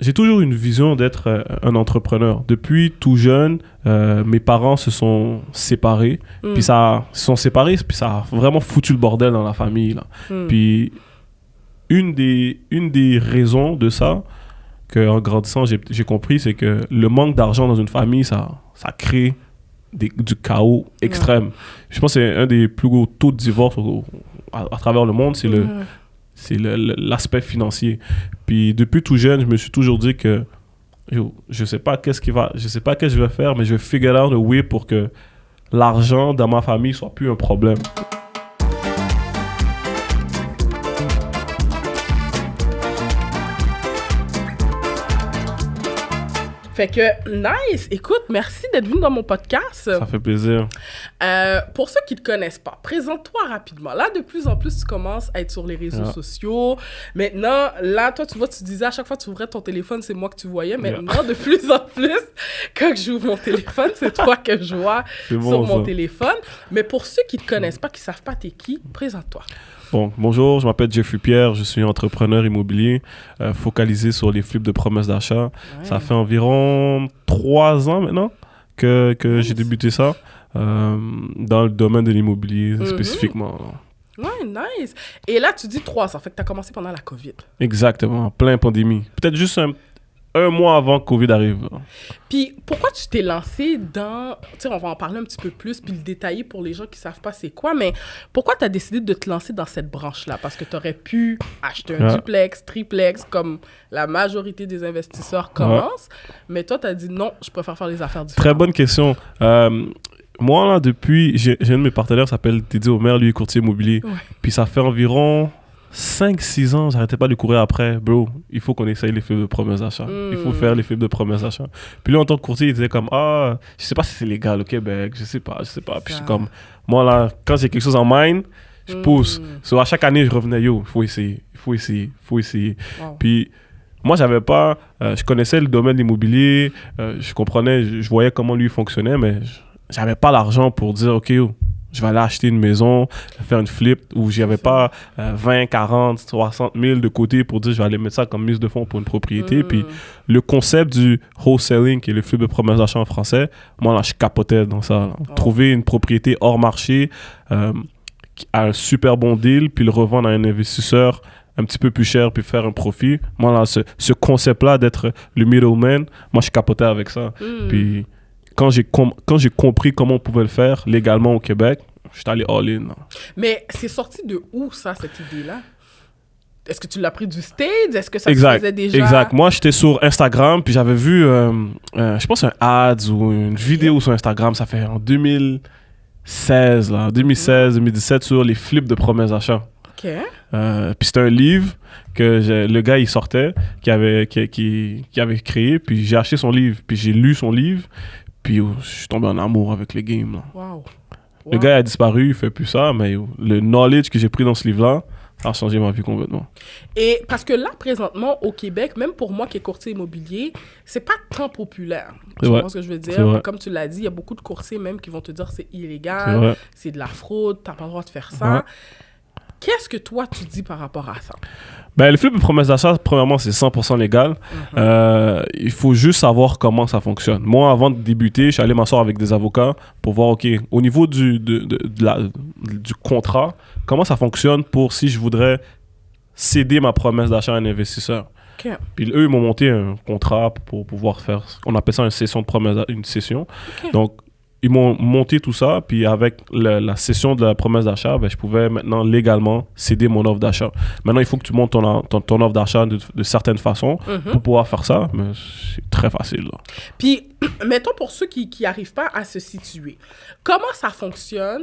j'ai toujours eu une vision d'être un entrepreneur. Depuis tout jeune, mes parents se sont séparés. Puis ils se sont séparés, puis ça a vraiment foutu le bordel dans la famille. Là. Puis une des raisons de ça, qu'en grandissant, j'ai compris, c'est que le manque d'argent dans une famille, ça crée du chaos extrême. Je pense que c'est un des plus gros taux de divorce à travers le monde, c'est l'aspect financier. Puis depuis tout jeune, je me suis toujours dit que je sais pas qu'est-ce que je vais faire, mais je vais figure out a way pour que l'argent dans ma famille soit plus un problème. Fait que, nice! Écoute, merci d'être venu dans mon podcast. Ça fait plaisir. Pour ceux qui ne te connaissent pas, présente-toi rapidement. Là, de plus en plus, tu commences à être sur les réseaux sociaux. Maintenant, là, toi, tu vois, tu disais à chaque fois que tu ouvrais ton téléphone, c'est moi que tu voyais. Maintenant, de plus en plus, quand j'ouvre mon téléphone, c'est toi que je vois sur mon téléphone. Mais pour ceux qui ne te connaissent pas, qui ne savent pas t'es qui, présente-toi. Bon, bonjour, je m'appelle Jeffrey Pierre, je suis entrepreneur immobilier focalisé sur les flips de promesses d'achat. Ouais. Ça fait environ 3 ans maintenant que j'ai débuté ça dans le domaine de l'immobilier spécifiquement. Ouais, nice. Et là, tu dis 3 ans, fait que tu as commencé pendant la COVID. Exactement, plein pandémie. Peut-être juste un mois avant que COVID arrive. Puis, pourquoi tu t'es lancé dans... Tu sais, on va en parler un petit peu plus, puis le détailler pour les gens qui ne savent pas c'est quoi, mais pourquoi tu as décidé de te lancer dans cette branche-là? Parce que tu aurais pu acheter un duplex, triplex, comme la majorité des investisseurs commencent, mais toi, tu as dit non, je préfère faire des affaires différentes. Très bonne question. Moi, là, depuis... J'ai un de mes partenaires qui s'appelle Didier Omer, lui, courtier immobilier. Ouais. Puis ça fait environ 5-6 ans, j'arrêtais pas de courir après. Bro, il faut qu'on essaye les flips de promesses d'achat. Il faut faire les flips de promesses d'achat. Puis lui, en tant que courtier, il disait comme, je sais pas si c'est légal au Québec, je sais pas. Puis je suis comme, moi là, quand j'ai quelque chose en mind, je pousse. À chaque année, je revenais, il faut essayer. Wow. Puis moi, j'avais pas, je connaissais le domaine de l'immobilier, je comprenais, je voyais comment lui fonctionnait, mais j'avais pas l'argent pour dire, OK, je vais aller acheter une maison, faire une flip où j'avais pas 20, 40, 60 000 de côté pour dire je vais aller mettre ça comme mise de fonds pour une propriété. Puis le concept du wholesaling, qui est le flip de promesses d'achat en français, moi là, je capotais dans ça. Trouver une propriété hors marché à un super bon deal, puis le revendre à un investisseur un petit peu plus cher, puis faire un profit. Moi là, ce concept-là d'être le middleman, moi je capotais avec ça. Puis quand j'ai compris comment on pouvait le faire légalement au Québec, je suis allé all-in. Mais c'est sorti de où, ça, cette idée-là? Est-ce que tu l'as pris du stage? Est-ce que ça se faisait déjà? Exact. Moi, j'étais sur Instagram, puis j'avais vu, je pense, un ads ou une vidéo sur Instagram. Ça fait en 2016, 2017, sur les flips de promesses d'achat. OK. Puis c'était un livre que le gars, il sortait, qui avait créé, puis j'ai acheté son livre, puis j'ai lu son livre. Puis je suis tombé en amour avec le game. Là. Wow. Le gars a disparu, il fait plus ça, mais le knowledge que j'ai pris dans ce livre-là, ça a changé ma vie complètement. Et parce que là, présentement, au Québec, même pour moi qui est courtier immobilier, c'est pas tant populaire. Tu vois ce que je veux dire? Comme tu l'as dit, il y a beaucoup de courtiers même qui vont te dire c'est illégal, c'est de la fraude, t'as pas le droit de faire ça. Ouais. Qu'est-ce que toi, tu dis par rapport à ça? Ben, le flip de promesses d'achat, premièrement, c'est 100% légal. Il faut juste savoir comment ça fonctionne. Moi, avant de débuter, je suis allé m'asseoir avec des avocats pour voir, OK, au niveau du contrat, comment ça fonctionne pour si je voudrais céder ma promesse d'achat à un investisseur. Okay. Puis eux, ils m'ont monté un contrat pour pouvoir faire, on appelle ça une session de promesse, une session. Okay. Donc, ils m'ont monté tout ça, puis avec la session de la promesse d'achat, ben, je pouvais maintenant légalement céder mon offre d'achat. Maintenant, il faut que tu montes ton offre d'achat de certaines façons pour pouvoir faire ça, mais c'est très facile. Là. Puis, mettons pour ceux qui n'arrivent pas à se situer, comment ça fonctionne?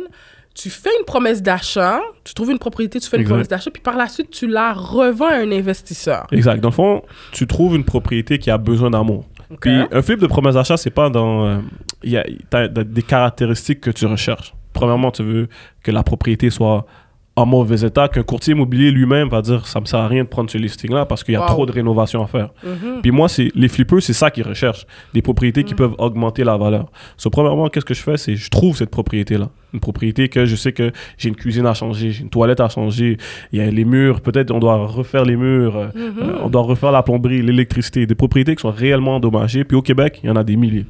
Tu fais une promesse d'achat, tu trouves une propriété, tu fais une promesse d'achat, puis par la suite, tu la revends à un investisseur. Exact. Dans le fond, tu trouves une propriété qui a besoin d'amour. Okay. Puis un flip de promesse d'achat, c'est pas dans... t'as des caractéristiques que tu recherches. Premièrement, tu veux que la propriété soit en mauvais état, qu'un courtier immobilier lui-même va dire ça me sert à rien de prendre ce listing-là parce qu'il y a trop de rénovation à faire. Puis moi, les flippers, c'est ça qu'ils recherchent. Des propriétés qui peuvent augmenter la valeur. So, premièrement, qu'est-ce que je fais? C'est je trouve cette propriété-là. Une propriété que je sais que j'ai une cuisine à changer, j'ai une toilette à changer, il y a les murs, peut-être on doit refaire les murs, on doit refaire la plomberie, l'électricité, des propriétés qui sont réellement endommagées. Puis au Québec, il y en a des milliers.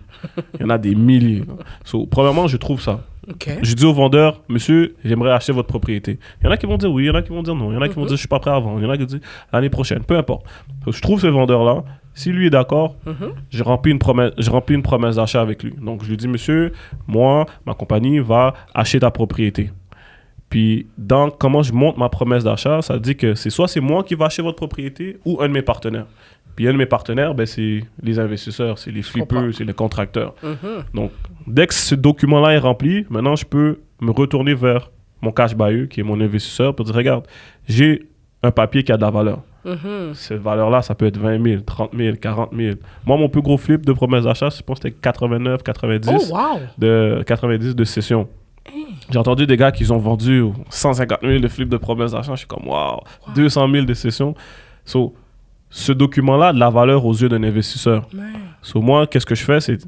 Il y en a des milliers. So, premièrement, je trouve ça. OK. Je dis au vendeur, monsieur, j'aimerais acheter votre propriété. Il y en a qui vont dire oui, il y en a qui vont dire non, il y en a qui vont dire je suis pas prêt à vendre, il y en a qui vont dire l'année prochaine, peu importe. Donc, je trouve ce vendeur-là, si lui est d'accord, je remplis une promesse d'achat avec lui. Donc je lui dis, monsieur, moi, ma compagnie va acheter ta propriété. Puis dans comment je monte ma promesse d'achat, ça dit que c'est moi qui vais acheter votre propriété ou un de mes partenaires. Puis un de mes partenaires, ben, c'est les investisseurs, c'est les flippers, c'est les contracteurs. Donc, dès que ce document-là est rempli, maintenant, je peux me retourner vers mon cash buyer, qui est mon investisseur, pour dire, regarde, j'ai un papier qui a de la valeur. Cette valeur-là, ça peut être 20 000, 30 000, 40 000. Moi, mon plus gros flip de promesse d'achat, je pense que c'était 89, 90, de 90 de session. J'ai entendu des gars qui ont vendu 150 000 de flip de promesse d'achat. Je suis comme, wow, 200 000 de session. So, ce document-là a de la valeur aux yeux d'un investisseur. So, moi, qu'est-ce que je fais? C'est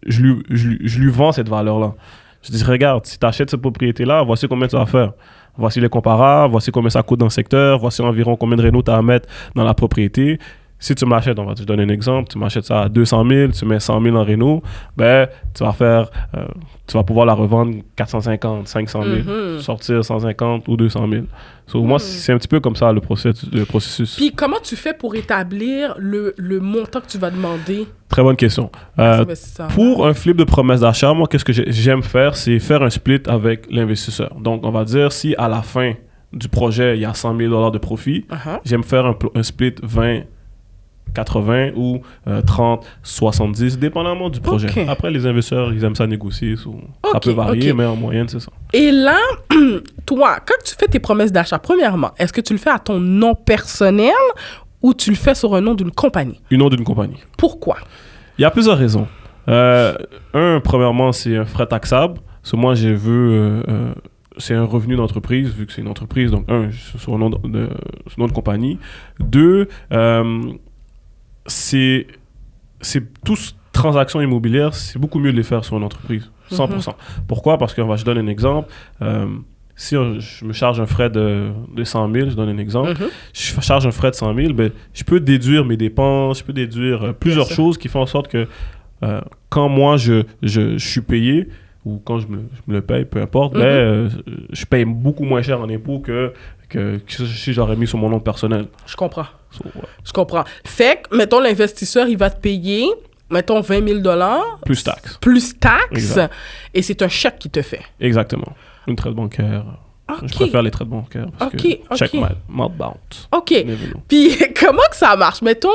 je lui vends cette valeur-là. Je dis, regarde, si tu achètes cette propriété-là, voici combien tu vas faire. Voici les comparables, voici combien ça coûte dans le secteur, voici environ combien de rénaux tu as à mettre dans la propriété. Si tu m'achètes, on va te donner un exemple, tu m'achètes ça à 200 000, tu mets 100 000 en réno, ben, tu vas pouvoir la revendre 450, 500 000, sortir 150 ou 200 000. So, moi, c'est un petit peu comme ça le processus. Puis comment tu fais pour établir le montant que tu vas demander? Très bonne question. Pour un flip de promesse d'achat, moi, qu'est-ce que j'aime faire, c'est faire un split avec l'investisseur. Donc, on va dire si à la fin du projet, il y a 100 000 $ de profit, j'aime faire un split 20 80 ou 30, 70, dépendamment du projet. Okay. Après, les investisseurs, ils aiment ça négocier. Ça peut varier, mais en moyenne, c'est ça. Et là, toi, quand tu fais tes promesses d'achat, premièrement, est-ce que tu le fais à ton nom personnel ou tu le fais sur un nom d'une compagnie? Un nom d'une compagnie. Pourquoi? Il y a plusieurs raisons. Premièrement, c'est un frais taxable. Moi, je veux... c'est un revenu d'entreprise, vu que c'est une entreprise. Donc, sur un nom de compagnie. 2, c'est tous transactions immobilières, c'est beaucoup mieux de les faire sur une entreprise, 100%. Pourquoi? Parce que je donne un exemple. Si je me charge un frais de 100 000, je donne un exemple. Je charge un frais de 100 000, ben, je peux déduire mes dépenses, je peux déduire plusieurs choses qui font en sorte que quand moi je suis payé, ou quand je me le paye, peu importe, je paye beaucoup moins cher en impôts que si j'aurais mis sur mon nom personnel. Je comprends. Je comprends. Fait que, mettons, l'investisseur, il va te payer, mettons, 20 000 $. Plus taxes. Plus taxes. Et c'est un chèque qu'il te fait. Exactement. Une traite bancaire. Okay. Je préfère les traites bancaires parce que check my bounce. OK. Puis, comment que ça marche? Mettons,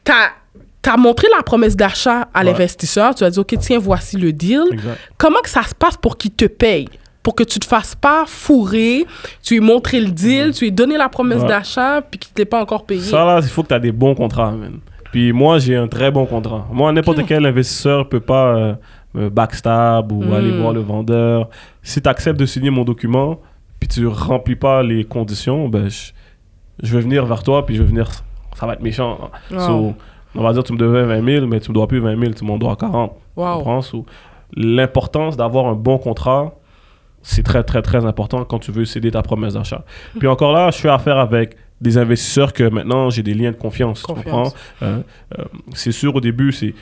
t'as montré la promesse d'achat à l'investisseur. Tu as dit, OK, tiens, voici le deal. Exact. Comment que ça se passe pour qu'il te paye? Pour que tu te fasses pas fourrer, tu lui as montré le deal, tu lui as donné la promesse d'achat, puis qu'il ne t'ait pas encore payé. Ça, là, il faut que tu aies des bons contrats, man. Puis moi, j'ai un très bon contrat. Moi, n'importe quel investisseur ne peut pas me backstab ou aller voir le vendeur. Si tu acceptes de signer mon document, puis tu ne remplis pas les conditions, ben, je vais venir vers toi, puis ça va être méchant. So, on va dire, tu me devais 20 000, mais tu me dois plus 20 000, tu m'en dois 40. Wow. L'importance d'avoir un bon contrat, c'est très, très, très important quand tu veux céder ta promesse d'achat. Puis encore là, je fais affaire avec des investisseurs que maintenant, j'ai des liens de confiance. Tu comprends? C'est sûr, au début, c'est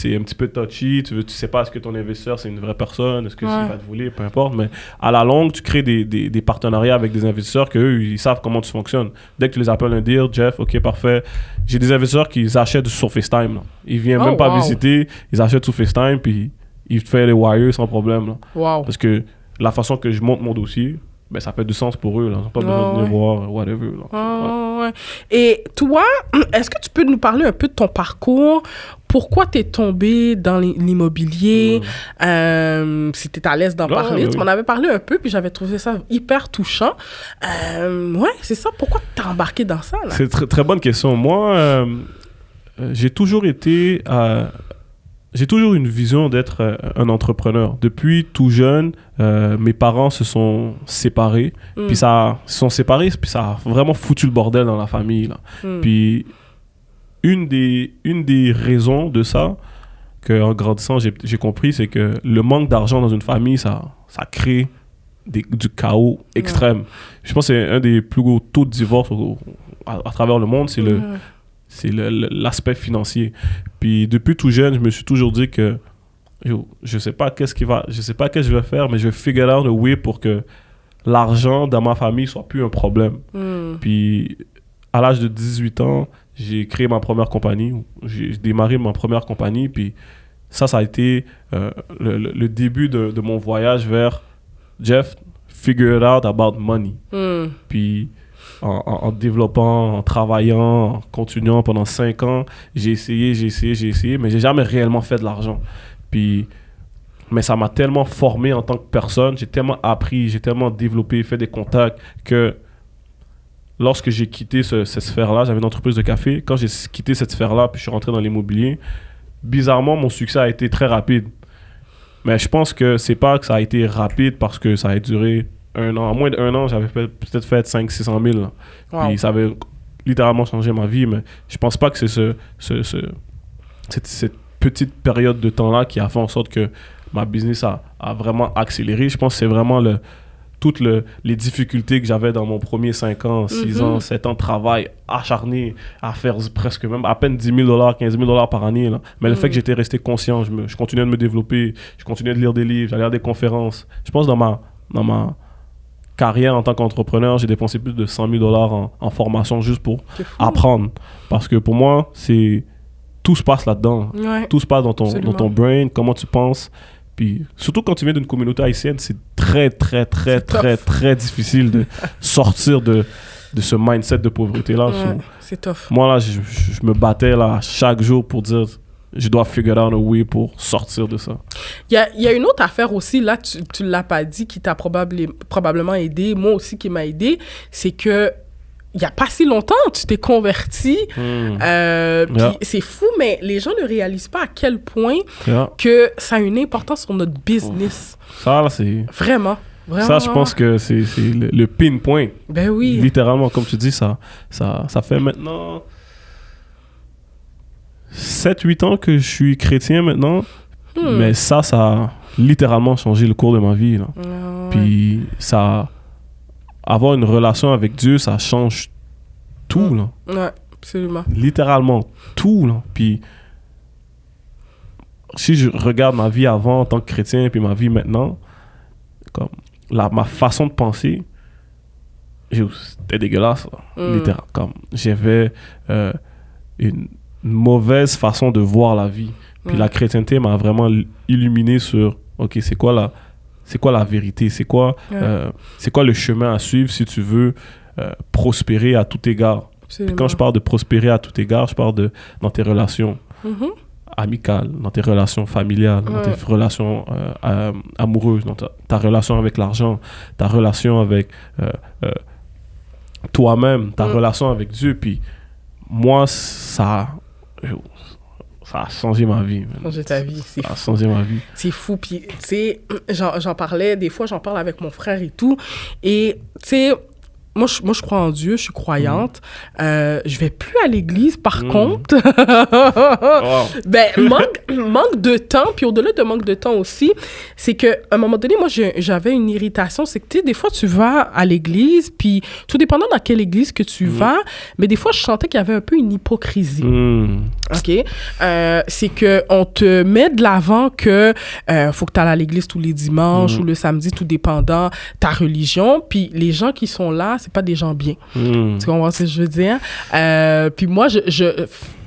un petit peu touchy. Tu sais pas est-ce que ton investisseur, c'est une vraie personne, est-ce qu'il va te voler, peu importe. Mais à la longue, tu crées des partenariats avec des investisseurs qu'eux, ils savent comment tu fonctionnes. Dès que tu les appelles un deal, Jeff, OK, parfait. J'ai des investisseurs qui achètent sur FaceTime. Là. Ils viennent même pas visiter, ils achètent sur FaceTime, puis ils te font les wires sans problème. Là. Wow. Parce que la façon que je monte mon dossier, ben, ça fait du sens pour eux. Là. Ils n'ont pas besoin de venir voir whatever. Là. Et toi, est-ce que tu peux nous parler un peu de ton parcours? Pourquoi tu es tombé dans l'immobilier? Si tu es à l'aise d'en parler. Tu m'en avais parlé un peu, puis j'avais trouvé ça hyper touchant. C'est ça. Pourquoi tu t'es embarqué dans ça? Là? C'est une très bonne question. Moi, j'ai toujours été... J'ai toujours une vision d'être un entrepreneur. Depuis tout jeune, mes parents se sont séparés. Puis ça a vraiment foutu le bordel dans la famille. Là. Puis une des raisons de ça, qu'en grandissant, j'ai compris, c'est que le manque d'argent dans une famille, ça crée du chaos extrême. Je pense que c'est un des plus gros taux de divorce à travers le monde, c'est l'aspect financier. Puis depuis tout jeune, je me suis toujours dit que je sais pas qu'est-ce que je vais faire, mais je vais figure out a way pour que l'argent dans ma famille soit plus un problème. Puis à l'âge de 18 ans, j'ai créé ma première compagnie, j'ai démarré ma première compagnie, puis ça a été le début de mon voyage vers Jeff, figure it out about money. Puis en développant, en travaillant, en continuant pendant 5 ans, j'ai essayé, mais j'ai jamais réellement fait de l'argent. Mais ça m'a tellement formé en tant que personne, j'ai tellement appris, j'ai tellement développé, fait des contacts que lorsque j'ai quitté cette sphère-là, j'avais une entreprise de café. Quand j'ai quitté cette sphère-là, puis je suis rentré dans l'immobilier, bizarrement, mon succès a été très rapide. Mais je pense que c'est pas que ça a été rapide parce que ça a duré 1 an. En moins d'1 an, j'avais peut-être fait 500-600 000. Là. Wow. Puis ça avait littéralement changé ma vie, mais je pense pas que c'est cette petite période de temps-là qui a fait en sorte que ma business a vraiment accéléré. Je pense que c'est vraiment toutes les difficultés que j'avais dans mon premier 5 ans, 6 ans, 7 ans de travail acharné à faire presque même à peine 10 000 $, 15 000 $ par année. Là. Mais le fait que j'étais resté conscient, je continuais de me développer, je continuais de lire des livres, j'allais à des conférences. Je pense dans ma carrière en tant qu'entrepreneur, j'ai dépensé plus de 100 000 $ en formation juste pour apprendre. Parce que pour moi, tout se passe là-dedans. Ouais. Tout se passe dans ton brain, comment tu penses. Puis, surtout quand tu viens d'une communauté haïtienne, c'est très difficile de sortir de ce mindset de pauvreté-là. Ouais, c'est tough. Moi, là, je me battais là, chaque jour pour dire je dois figure out a way pour sortir de ça. Il y a une autre affaire aussi, là, tu ne l'as pas dit, qui t'a probablement aidé, moi aussi qui m'a aidé, c'est que il n'y a pas si longtemps, tu t'es converti. Puis c'est fou, mais les gens ne réalisent pas à quel point que ça a une importance sur notre business. Ça, là, c'est... Vraiment. Ça, je pense que c'est le pinpoint. Ben oui. Littéralement, comme tu dis, ça fait maintenant 7-8 ans que je suis chrétien maintenant. Mais ça a littéralement changé le cours de ma vie. Là. Puis ça... Avoir une relation avec Dieu, ça change tout, là. Ouais, absolument. Littéralement tout, là. Puis, si je regarde ma vie avant en tant que chrétien, puis ma vie maintenant, comme ma façon de penser, c'était dégueulasse, là. Littéralement. Comme, j'avais une mauvaise façon de voir la vie. Puis la chrétienté m'a vraiment illuminé sur, OK, c'est quoi la vérité? C'est quoi le chemin à suivre si tu veux prospérer à tout égard? Puis quand je parle de prospérer à tout égard, je parle dans tes relations amicales, dans tes relations familiales, dans tes relations amoureuses, dans ta relation avec l'argent, ta relation avec toi-même, ta relation avec Dieu. Puis moi, ça a changé ma vie. Changé ta vie, c'est fou. Ça a changé ma vie. C'est fou. Puis, tu sais, j'en parlais, des fois, j'en parle avec mon frère et tout. Et, tu sais, moi, je crois en Dieu, je suis croyante. Je vais plus à l'église, par contre. Ben, manque de temps. Puis au-delà de manque de temps aussi, c'est qu'à un moment donné, moi, j'avais une irritation. C'est que, tu sais, des fois, tu vas à l'église, puis tout dépendant dans quelle église que tu vas, mais des fois, je sentais qu'il y avait un peu une hypocrisie. OK? C'est qu'on te met de l'avant que faut que tu ailles à l'église tous les dimanches ou le samedi, tout dépendant ta religion. Puis les gens qui sont là, c'est pas des gens bien. Tu comprends ce que je veux dire? Puis moi,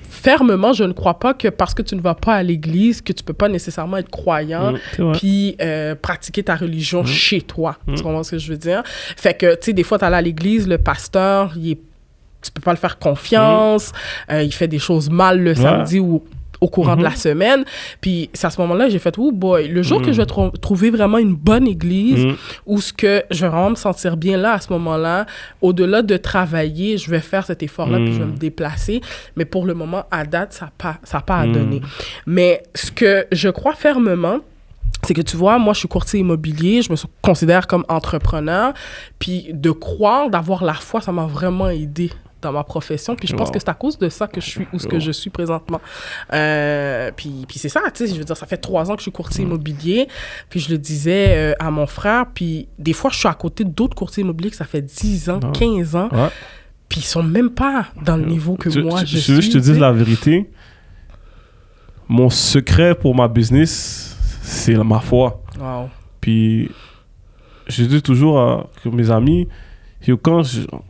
fermement, je ne crois pas que parce que tu ne vas pas à l'église, que tu peux pas nécessairement être croyant puis pratiquer ta religion chez toi. Tu comprends ce que je veux dire? Fait que, tu sais, des fois, tu allais à l'église, le pasteur, tu peux pas le faire confiance, il fait des choses mal le samedi ou au courant de la semaine. Puis c'est à ce moment-là, j'ai fait, oh boy, le jour que je vais trouver vraiment une bonne église où ce que je vais vraiment me sentir bien là, à ce moment-là, au-delà de travailler, je vais faire cet effort-là puis je vais me déplacer. Mais pour le moment, à date, ça n'a pas à donner. Mais ce que je crois fermement, c'est que tu vois, moi, je suis courtier immobilier, je me considère comme entrepreneur, puis de croire, d'avoir la foi, ça m'a vraiment aidé dans ma profession. Puis je pense Wow. que c'est à cause de ça que je suis où ce que Wow. je suis présentement. Puis c'est ça, tu sais, je veux dire, ça fait 3 ans que je suis courtier immobilier. Puis je le disais à mon frère. Puis des fois, je suis à côté d'autres courtiers immobiliers que ça fait 10 ans, 15 ans. Ouais. Puis ils sont même pas dans le niveau que moi je suis. Je te dis la vérité. Mon secret pour ma business, c'est ma foi. Wow. Puis, je dis toujours à mes amis, quand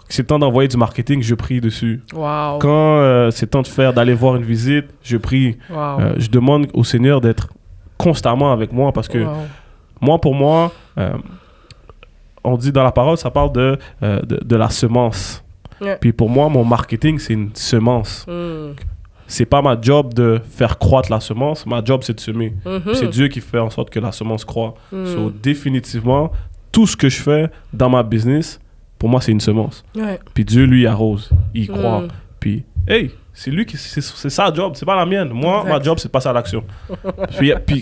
c'est temps d'envoyer du marketing, je prie dessus. Wow. Quand c'est temps d'aller voir une visite, je prie. Wow. Je demande au Seigneur d'être constamment avec moi parce que pour moi, on dit dans la parole, ça parle de la semence. Yeah. Puis pour moi, mon marketing, c'est une semence. C'est pas ma job de faire croître la semence, ma job, c'est de semer. Puis c'est Dieu qui fait en sorte que la semence croît. So, définitivement, tout ce que je fais dans ma business, pour moi, c'est une semence. Ouais. Puis Dieu, lui, arrose. Il croit. Puis, hey, c'est lui qui... C'est sa job, c'est pas la mienne. Moi, ma job, c'est de passer à l'action.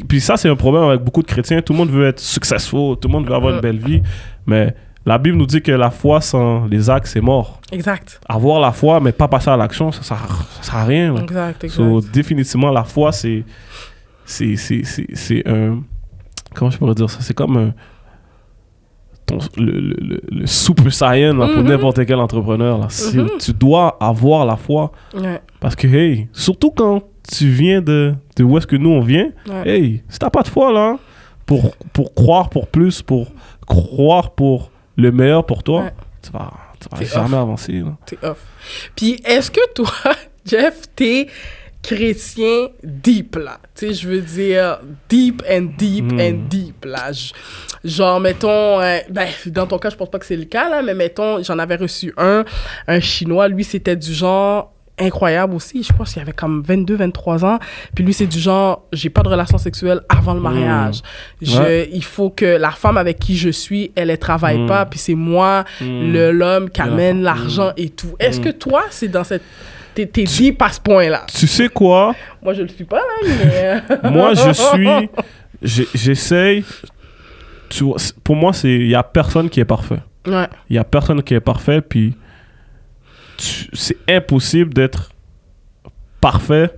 puis ça, c'est un problème avec beaucoup de chrétiens. Tout le monde veut être successful, tout le monde veut avoir une belle vie. Mais la Bible nous dit que la foi sans les actes, c'est mort. Exact. Avoir la foi, mais pas passer à l'action, ça sert à rien. Là. Exact. So, définitivement, la foi, c'est un... Comment je pourrais dire ça? C'est comme le super saiyan là, pour n'importe quel entrepreneur. Là. Tu dois avoir la foi. Ouais. Parce que, hey, surtout quand tu viens de où est-ce que nous, on vient, hey, si t'as pas de foi, là, pour croire pour plus, pour croire pour le meilleur pour toi, tu vas jamais avancer. Là. T'es off. Puis, est-ce que toi, Jeff, t'es chrétien deep, là? Tu sais, je veux dire, deep and deep and deep, là. Genre, mettons, dans ton cas, je pense pas que c'est le cas, là, mais mettons, j'en avais reçu un Chinois, lui, c'était du genre incroyable aussi, je pense qu'il avait comme 22-23 ans, puis lui, c'est du genre, j'ai pas de relation sexuelle avant le mariage. Il faut que la femme avec qui je suis, elle travaille pas, puis c'est moi, l'homme qui amène l'argent et tout. Est-ce que toi, c'est dans cette... T'es deep à ce point-là? Tu sais quoi? Moi, je le suis pas, là, mais... Moi, j'essaye... Pour moi, il y a personne qui est parfait. Ouais. Il y a personne qui est parfait, puis c'est impossible d'être parfait,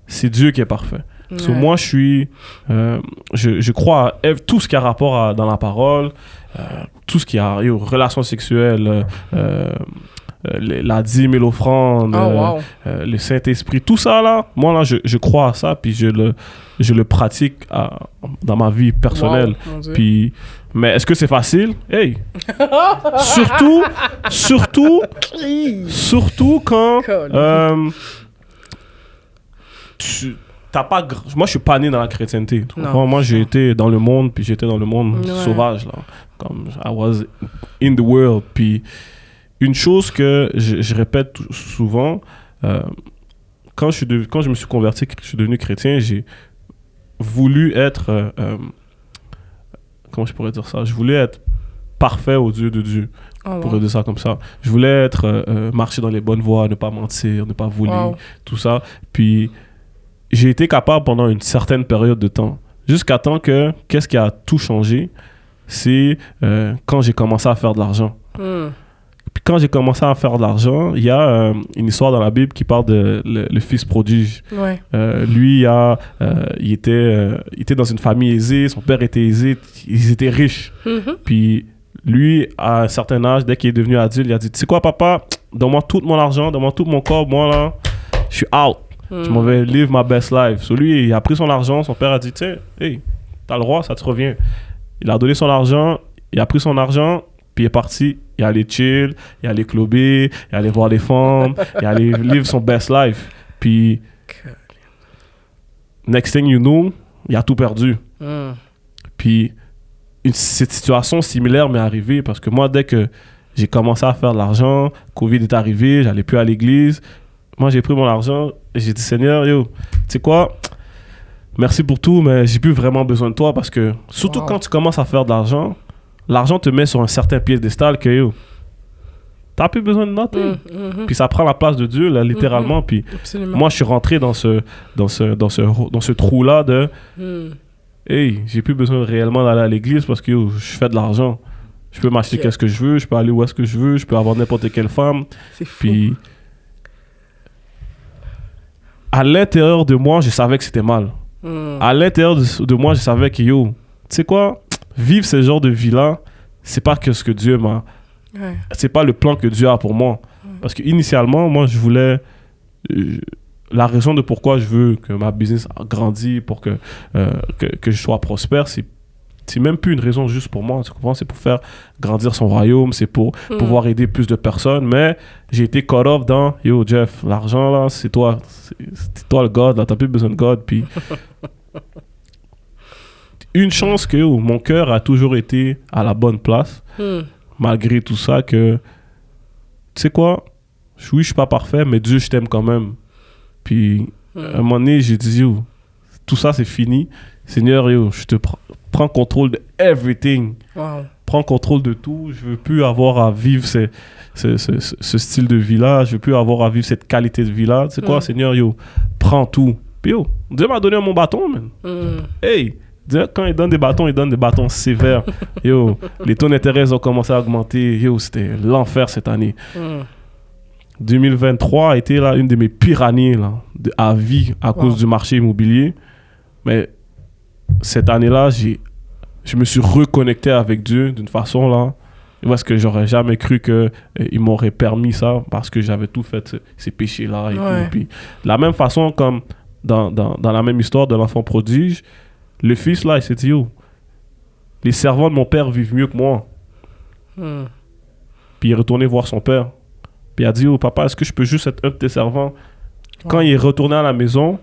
c'est Dieu qui est parfait. Ouais. So, moi, je crois à tout ce qui a rapport dans la parole, tout ce qui a relations sexuelles, la dîme et l'offrande, le Saint-Esprit, tout ça là, moi là, je crois à ça, puis je le pratique dans ma vie personnelle. Puis, mais est-ce que c'est facile? Hey! surtout quand t'as pas... Moi, je suis pas né dans la chrétienté. Moi, j'ai été dans le monde, puis j'étais dans le monde sauvage, là. Comme, I was in the world. Puis, une chose que je répète souvent, quand je me suis converti, que je suis devenu chrétien, j'ai voulu être... comment je pourrais dire ça? Je voulais être parfait aux yeux de Dieu. Pour dire ça comme ça. Je voulais marcher dans les bonnes voies, ne pas mentir, ne pas voler, tout ça. Puis, j'ai été capable pendant une certaine période de temps. Jusqu'à temps que, qu'est-ce qui a tout changé? C'est quand j'ai commencé à faire de l'argent. Puis quand j'ai commencé à faire de l'argent, il y a une histoire dans la Bible qui parle de le fils prodige. Ouais. Lui, il était dans une famille aisée, son père était aisé, ils étaient riches. Puis lui, à un certain âge, dès qu'il est devenu adulte, il a dit, tu sais quoi, papa, donne-moi tout mon argent, donne-moi tout mon corps, moi là, je suis out. Je m'en vais live my best life. So lui, il a pris son argent, son père a dit, tiens, hey, t'as le droit, ça te revient. Il a donné son argent, il a pris son argent, puis il est parti, il allait chill, il allait clubber, il allait voir les femmes, il allait vivre son best life. Puis, next thing you know, il a tout perdu. Puis, cette situation similaire m'est arrivée parce que moi, dès que j'ai commencé à faire de l'argent, Covid est arrivé, j'allais plus à l'église. Moi, j'ai pris mon argent et j'ai dit, Seigneur, tu sais quoi? Merci pour tout, mais j'ai plus vraiment besoin de toi parce que, surtout quand tu commences à faire de l'argent, l'argent te met sur un certain piédestal que t'as plus besoin de noter. Puis ça prend la place de Dieu, là, littéralement. Puis moi, je suis rentré dans ce trou-là de hey, j'ai plus besoin réellement d'aller à l'église parce que je fais de l'argent. Je peux m'acheter qu'est-ce que je veux, je peux aller où est-ce que je veux, je peux avoir n'importe quelle femme. C'est fou. Puis à l'intérieur de moi, je savais que c'était mal. À l'intérieur de moi, je savais que, yo, tu sais quoi, vivre ce genre de vie-là, c'est pas que ce que Dieu m'a... Ouais. C'est pas le plan que Dieu a pour moi. Parce qu'initialement, moi, je voulais... la raison de pourquoi je veux que ma business grandisse, pour que je sois prospère, c'est même plus une raison juste pour moi, tu comprends? C'est pour faire grandir son royaume, c'est pour pouvoir aider plus de personnes. Mais j'ai été caught up dans, yo Jeff, l'argent là, c'est toi le God, là, t'as plus besoin de God. Puis une chance que mon cœur a toujours été à la bonne place, malgré tout ça, que tu sais quoi, oui, je suis pas parfait, mais Dieu, je t'aime quand même. Puis à un moment donné, j'ai dit, yo, tout ça c'est fini. Seigneur, yo, je te prends contrôle de everything. Wow. Prends contrôle de tout. Je veux plus avoir à vivre ce style de vie-là. Je veux plus avoir à vivre cette qualité de vie-là. C'est quoi, Seigneur, yo, prends tout. Puis yo, Dieu m'a donné mon bâton, man. Hey, Dieu, quand il donne des bâtons sévères. Yo, les taux d'intérêt ont commencé à augmenter. Yo, c'était l'enfer cette année. 2023 a été là, une de mes pires années là, à vie à cause du marché immobilier. Mais cette année-là, je me suis reconnecté avec Dieu d'une façon là, parce que j'aurais jamais cru qu'il m'aurait permis ça, parce que j'avais tout fait, ces péchés-là et tout. Puis, de la même façon, comme dans la même histoire de l'enfant prodige, le fils là, il s'est dit, yo, les servants de mon père vivent mieux que moi. Puis il est retourné voir son père. Puis il a dit, oh papa, est-ce que je peux juste être un de tes servants? Quand il est retourné à la maison,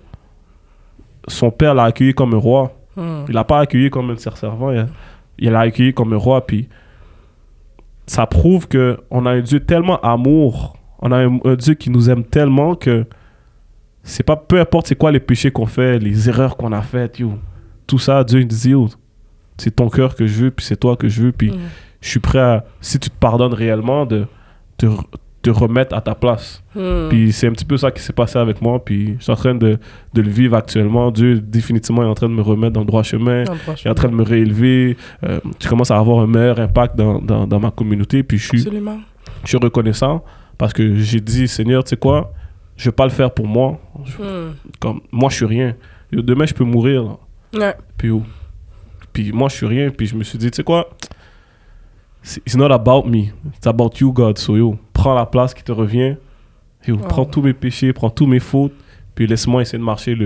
son père l'a accueilli comme un roi. Il l'a pas accueilli comme un servant, il l'a accueilli comme un roi. Puis ça prouve qu'on a un Dieu tellement amour, on a un Dieu qui nous aime tellement que c'est pas, peu importe c'est quoi les péchés qu'on fait, les erreurs qu'on a faites, yo, tout ça, Dieu il dit, yo, c'est ton cœur que je veux, puis c'est toi que je veux, puis je suis prêt à, si tu te pardonnes réellement, de te remettre à ta place. Puis c'est un petit peu ça qui s'est passé avec moi, puis je suis en train de le vivre actuellement. Dieu définitivement est en train de me remettre dans le droit chemin, il est en train de me réélever. Je commence à avoir un meilleur impact dans ma communauté, puis je suis reconnaissant parce que j'ai dit, Seigneur, tu sais quoi, je vais pas le faire pour moi. Comme moi je suis rien. Demain je peux mourir là. Puis moi je suis rien, puis je me suis dit, tu sais quoi, it's not about me, it's about you, God. So yo, prends la place qui te revient. Yo, prends tous mes péchés, prends tous mes fautes, puis laisse-moi essayer de marcher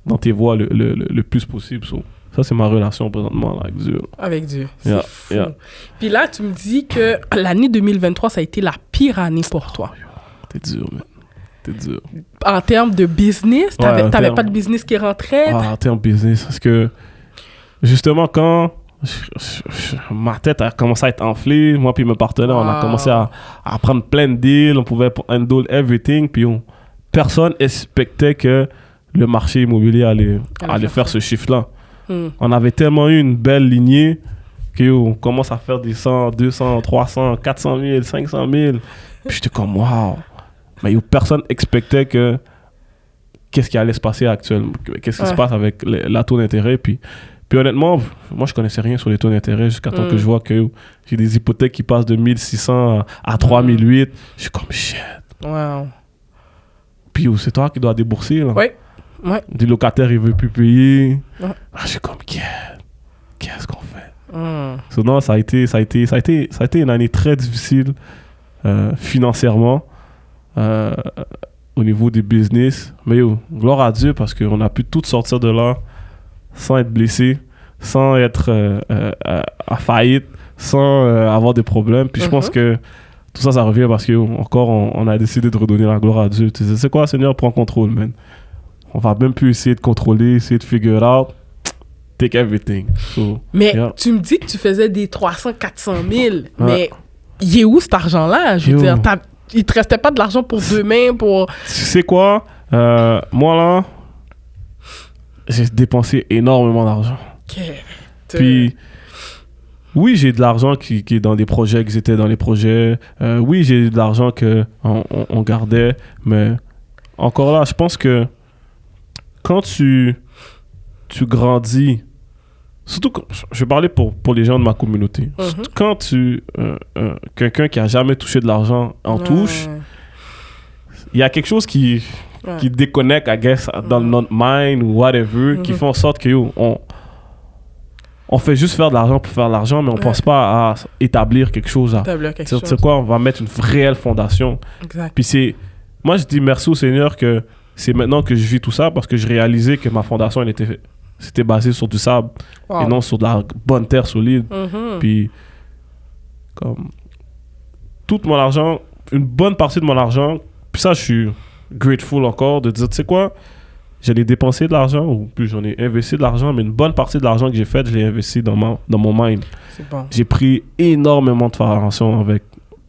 dans tes voies le plus possible. So, ça, c'est ma relation présentement là, avec Dieu. Avec Dieu, c'est fou. Puis là, tu me dis que l'année 2023, ça a été la pire année pour toi. T'es dur, man. T'es dur. En termes de business, t'avais pas de business qui rentrait? En termes de business, parce que justement, quand ma tête a commencé à être enflée, moi puis mes partenaires, on a commencé à prendre plein de deals, on pouvait handle everything, puis personne expectait que le marché immobilier allait faire ce chiffre-là. On avait tellement eu une belle lignée qu'on commence à faire des 100, 200, 300, 400 000, 500 000. Puis j'étais comme, waouh! Mais personne expectait qu'est-ce qui allait se passer actuellement, qu'est-ce qui se passe avec la taux d'intérêt, puis honnêtement, moi je connaissais rien sur les taux d'intérêt jusqu'à temps que je vois que j'ai des hypothèques qui passent de 1600 à 3008. Je suis comme shit. Wow. Puis c'est toi qui dois débourser là. Ouais. Des locataires ils veulent plus payer. Je suis comme qu'est-ce qu'on fait? So, non, ça a été une année très difficile financièrement au niveau des business. Mais gloire à Dieu parce qu'on a pu tout sortir de là sans être blessé, sans être à faillite, sans avoir des problèmes. Puis je pense que tout ça revient parce qu'encore on a décidé de redonner la gloire à Dieu. Tu sais, c'est quoi, Seigneur, prends contrôle, man. On va même plus essayer de contrôler, essayer de figure out. Take everything. So, mais tu me dis que tu faisais des 300, 400 000, mais il est où cet argent-là? Je veux dire, il te restait pas de l'argent pour demain, pour... Tu sais quoi? Moi, là, j'ai dépensé énormément d'argent. Puis, oui, j'ai de l'argent qui est dans des projets, qui étaient dans les projets. Oui, j'ai de l'argent qu'on gardait. Mais encore là, je pense que quand tu grandis, surtout, je vais parler pour les gens de ma communauté. Quand quelqu'un qui a jamais touché de l'argent en touche, il y a quelque chose qui qui déconnectent, I guess, dans notre mind ou whatever, qui font en sorte que on fait juste faire de l'argent pour faire de l'argent, mais on pense pas à établir quelque chose. C'est quoi, on va mettre une réelle fondation. Exact. Puis moi, je dis merci au Seigneur que c'est maintenant que je vis tout ça parce que je réalisais que ma fondation, c'était basée sur du sable et non sur de la bonne terre solide. Puis, comme, tout mon argent, une bonne partie de mon argent, puis ça, je suis grateful encore de dire, tu sais quoi, j'allais dépenser de l'argent, ou plus j'en ai investi de l'argent, mais une bonne partie de l'argent que j'ai fait, je l'ai investi dans mon mind. C'est bon. J'ai pris énormément de formations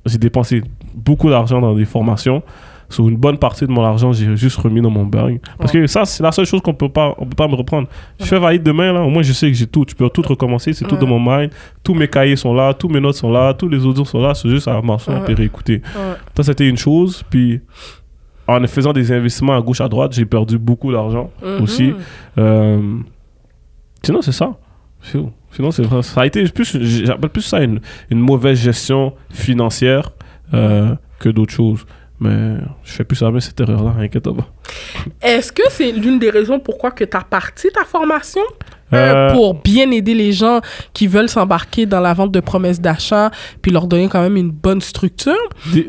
j'ai dépensé beaucoup d'argent dans des formations. Sur une bonne partie de mon argent, j'ai juste remis dans mon banque. Parce que ça, c'est la seule chose qu'on peut pas me reprendre. Je fais faillite demain, là, au moins je sais que j'ai tout. Tu peux tout recommencer, c'est tout dans mon mind. Tous mes cahiers sont là, tous mes notes sont là, tous les audios sont là, c'est juste à m'asseoir et réécouter. Ça, c'était une chose. Puis, en faisant des investissements à gauche, à droite, j'ai perdu beaucoup d'argent aussi. Sinon, c'est ça. Sinon, c'est vrai. Ça a été j'appelle plus ça une mauvaise gestion financière que d'autres choses. Mais je fais plus jamais cette erreur-là, inquiète pas. Est-ce que c'est l'une des raisons pourquoi que tu as parti ta formation? Pour bien aider les gens qui veulent s'embarquer dans la vente de promesses d'achat puis leur donner quand même une bonne structure?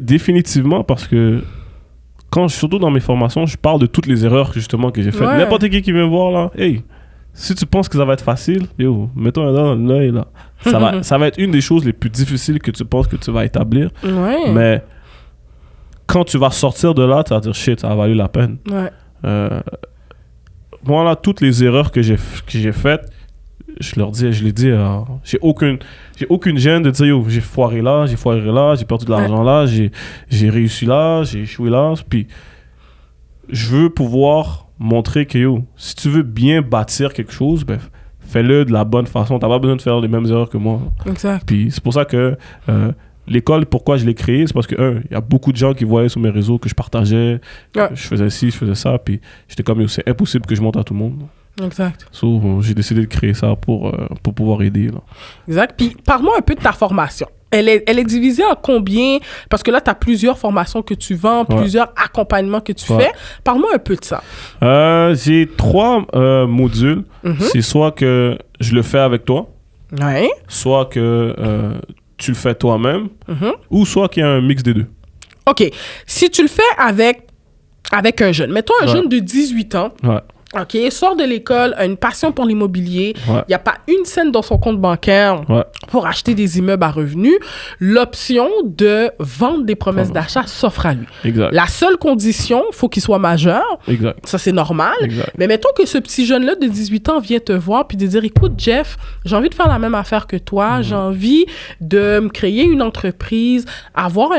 Définitivement, parce que surtout dans mes formations, je parle de toutes les erreurs justement que j'ai faites. N'importe qui vient voir là, hey, si tu penses que ça va être facile, mets-toi un doigt dans l'œil là. Ça va être une des choses les plus difficiles que tu penses que tu vas établir. Mais quand tu vas sortir de là, tu vas dire shit, ça a valu la peine. Moi là, toutes les erreurs que j'ai faites, je les dis, j'ai aucune gêne de dire j'ai foiré là, j'ai perdu de l'argent là, j'ai réussi là, j'ai échoué là. Puis je veux pouvoir montrer que si tu veux bien bâtir quelque chose, ben, fais-le de la bonne façon. T'as pas besoin de faire les mêmes erreurs que moi. Exact. Puis c'est pour ça que l'école, pourquoi je l'ai créée, c'est parce que, il y a beaucoup de gens qui voyaient sur mes réseaux que je partageais, je faisais ci, je faisais ça, puis j'étais comme, c'est impossible que je montre à tout le monde. Exact. J'ai décidé de créer ça pour pouvoir aider. Là. Exact. Puis parle-moi un peu de ta formation. Elle est divisée en combien? Parce que là, tu as plusieurs formations que tu vends, plusieurs accompagnements que tu fais. Parle-moi un peu de ça. J'ai 3 modules. C'est soit que je le fais avec toi, soit que tu le fais toi-même, ou soit qu'il y a un mix des deux. OK. Si tu le fais avec un jeune, mettons un jeune de 18 ans, OK, sort de l'école, a une passion pour l'immobilier, il n'y a pas une scène dans son compte bancaire pour acheter des immeubles à revenus, l'option de vendre des promesses d'achat s'offre à lui. Exact. La seule condition, il faut qu'il soit majeur. Exact. Ça, c'est normal. Exact. Mais mettons que ce petit jeune-là de 18 ans vient te voir puis de dire, écoute, Jeff, j'ai envie de faire la même affaire que toi, j'ai envie de me créer une entreprise, avoir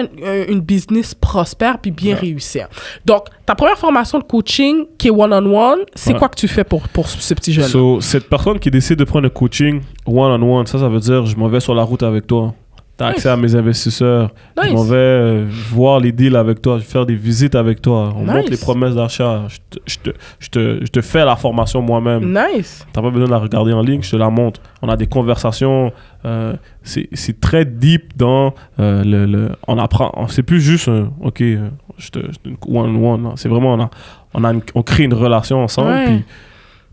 une business prospère puis bien réussir. Donc, ta première formation de coaching qui est one-on-one, c'est quoi que tu fais pour ce petit jeune-là? So, cette personne qui décide de prendre un coaching one-on-one, ça veut dire je m'en vais sur la route avec toi. Tu as accès à mes investisseurs. Je m'en vais voir les deals avec toi. Je vais faire des visites avec toi. On monte les promesses d'achat. Je te fais la formation moi-même. Nice. Tu n'as pas besoin de la regarder en ligne. Je te la montre. On a des conversations. C'est très deep dans on apprend. C'est plus juste one-on-one. C'est vraiment on crée une relation ensemble.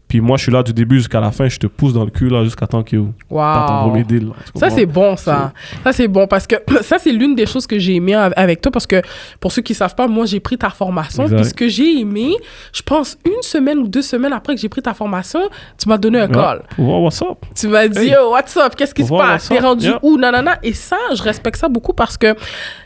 Puis moi, je suis là du début jusqu'à la fin. Je te pousse dans le cul là, jusqu'à temps que t'as ton premier deal. Là, ça, c'est bon, ça. Ça, c'est bon parce que ça, c'est l'une des choses que j'ai aimé avec toi parce que pour ceux qui ne savent pas, moi, j'ai pris ta formation. Puis ce que j'ai aimé, je pense 1 semaine ou 2 semaines après que j'ai pris ta formation, tu m'as donné un call. What's up? Tu m'as dit, oh, what's up? Qu'est-ce qui se passe? T'es rendu où? Nanana. Et ça, je respecte ça beaucoup parce que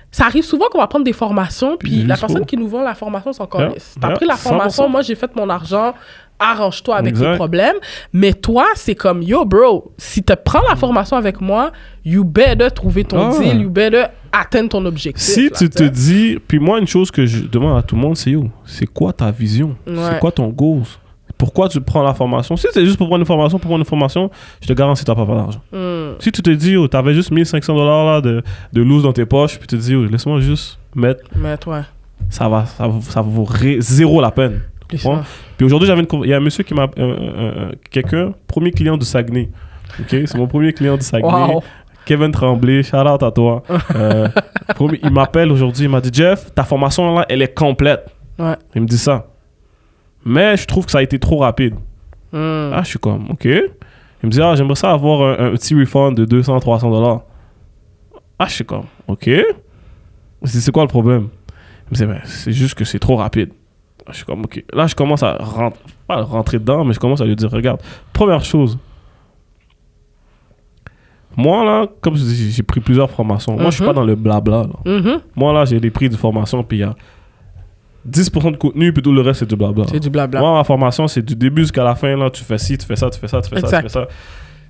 ça arrive souvent qu'on va prendre des formations, puis la personne qui nous vend la formation, c'est encore lisse. T'as pris la formation, 100%. Moi, j'ai fait mon argent, arrange-toi avec tes problèmes. Mais toi, c'est comme, yo, bro, si tu prends la formation avec moi, you better trouver ton deal, you better atteindre ton objectif. Si tu te dis, puis moi, une chose que je demande à tout le monde, c'est quoi ta vision? C'est quoi ton goal? Pourquoi tu prends la formation? Si c'est juste pour prendre une formation, je te garantis que tu n'as pas d'argent. Si tu te dis, tu avais juste 1 500 $ là, de loose dans tes poches, puis tu te dis, laisse-moi juste mettre. Ça vaut zéro la peine. Puis aujourd'hui, il y a un monsieur qui m'a. Premier client du Saguenay. Okay? C'est mon premier client du Saguenay. Wow. Kevin Tremblay, shout out à toi. Il m'appelle aujourd'hui, il m'a dit, Jeff, ta formation là, elle est complète. Il me dit ça. Mais je trouve que ça a été trop rapide. Là, je suis comme, OK. Il me dit, j'aimerais ça avoir un petit refund de $200-300. Ah, je suis comme, OK. C'est quoi le problème? Il me dit, c'est juste que c'est trop rapide. Je suis comme, OK. Là, je commence à pas rentrer dedans, mais je commence à lui dire, regarde, première chose. Moi, là, comme je dis, j'ai pris plusieurs formations. Moi, je suis pas dans le blabla. Moi, là, j'ai des prix de formation, puis il y a 10% de contenu, puis tout le reste, c'est du blabla. C'est du blabla. Moi, ma formation, c'est du début jusqu'à la fin. Là, tu fais ci, tu fais ça, tu fais ça, tu fais ça, tu fais ça.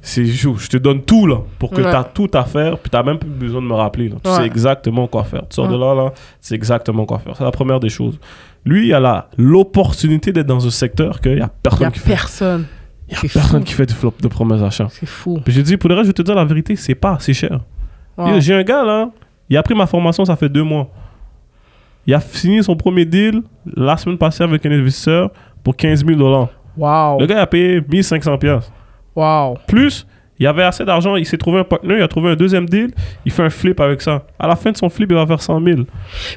Je te donne tout, là, pour que tu as tout à faire, puis tu n'as même plus besoin de me rappeler. Là. Tu sais exactement quoi faire. Tu sors de là, c'est exactement quoi faire. C'est la première des choses. Lui, il a l'opportunité d'être dans un secteur qu'il n'y a personne qui fait. Il n'y a personne qui fait du flop de promesses d'achat. C'est fou. Puis j'ai dit, pour le reste, je vais te dire la vérité, c'est pas assez cher. J'ai un gars, là, il a pris ma formation, ça fait 2 mois. Il a signé son premier deal la semaine passée avec un investisseur pour $15,000. Wow. Le gars a payé 1500 $. Wow. Plus, il avait assez d'argent, il s'est trouvé un partenaire, il a trouvé un deuxième deal, il fait un flip avec ça. À la fin de son flip, il va faire 100 000.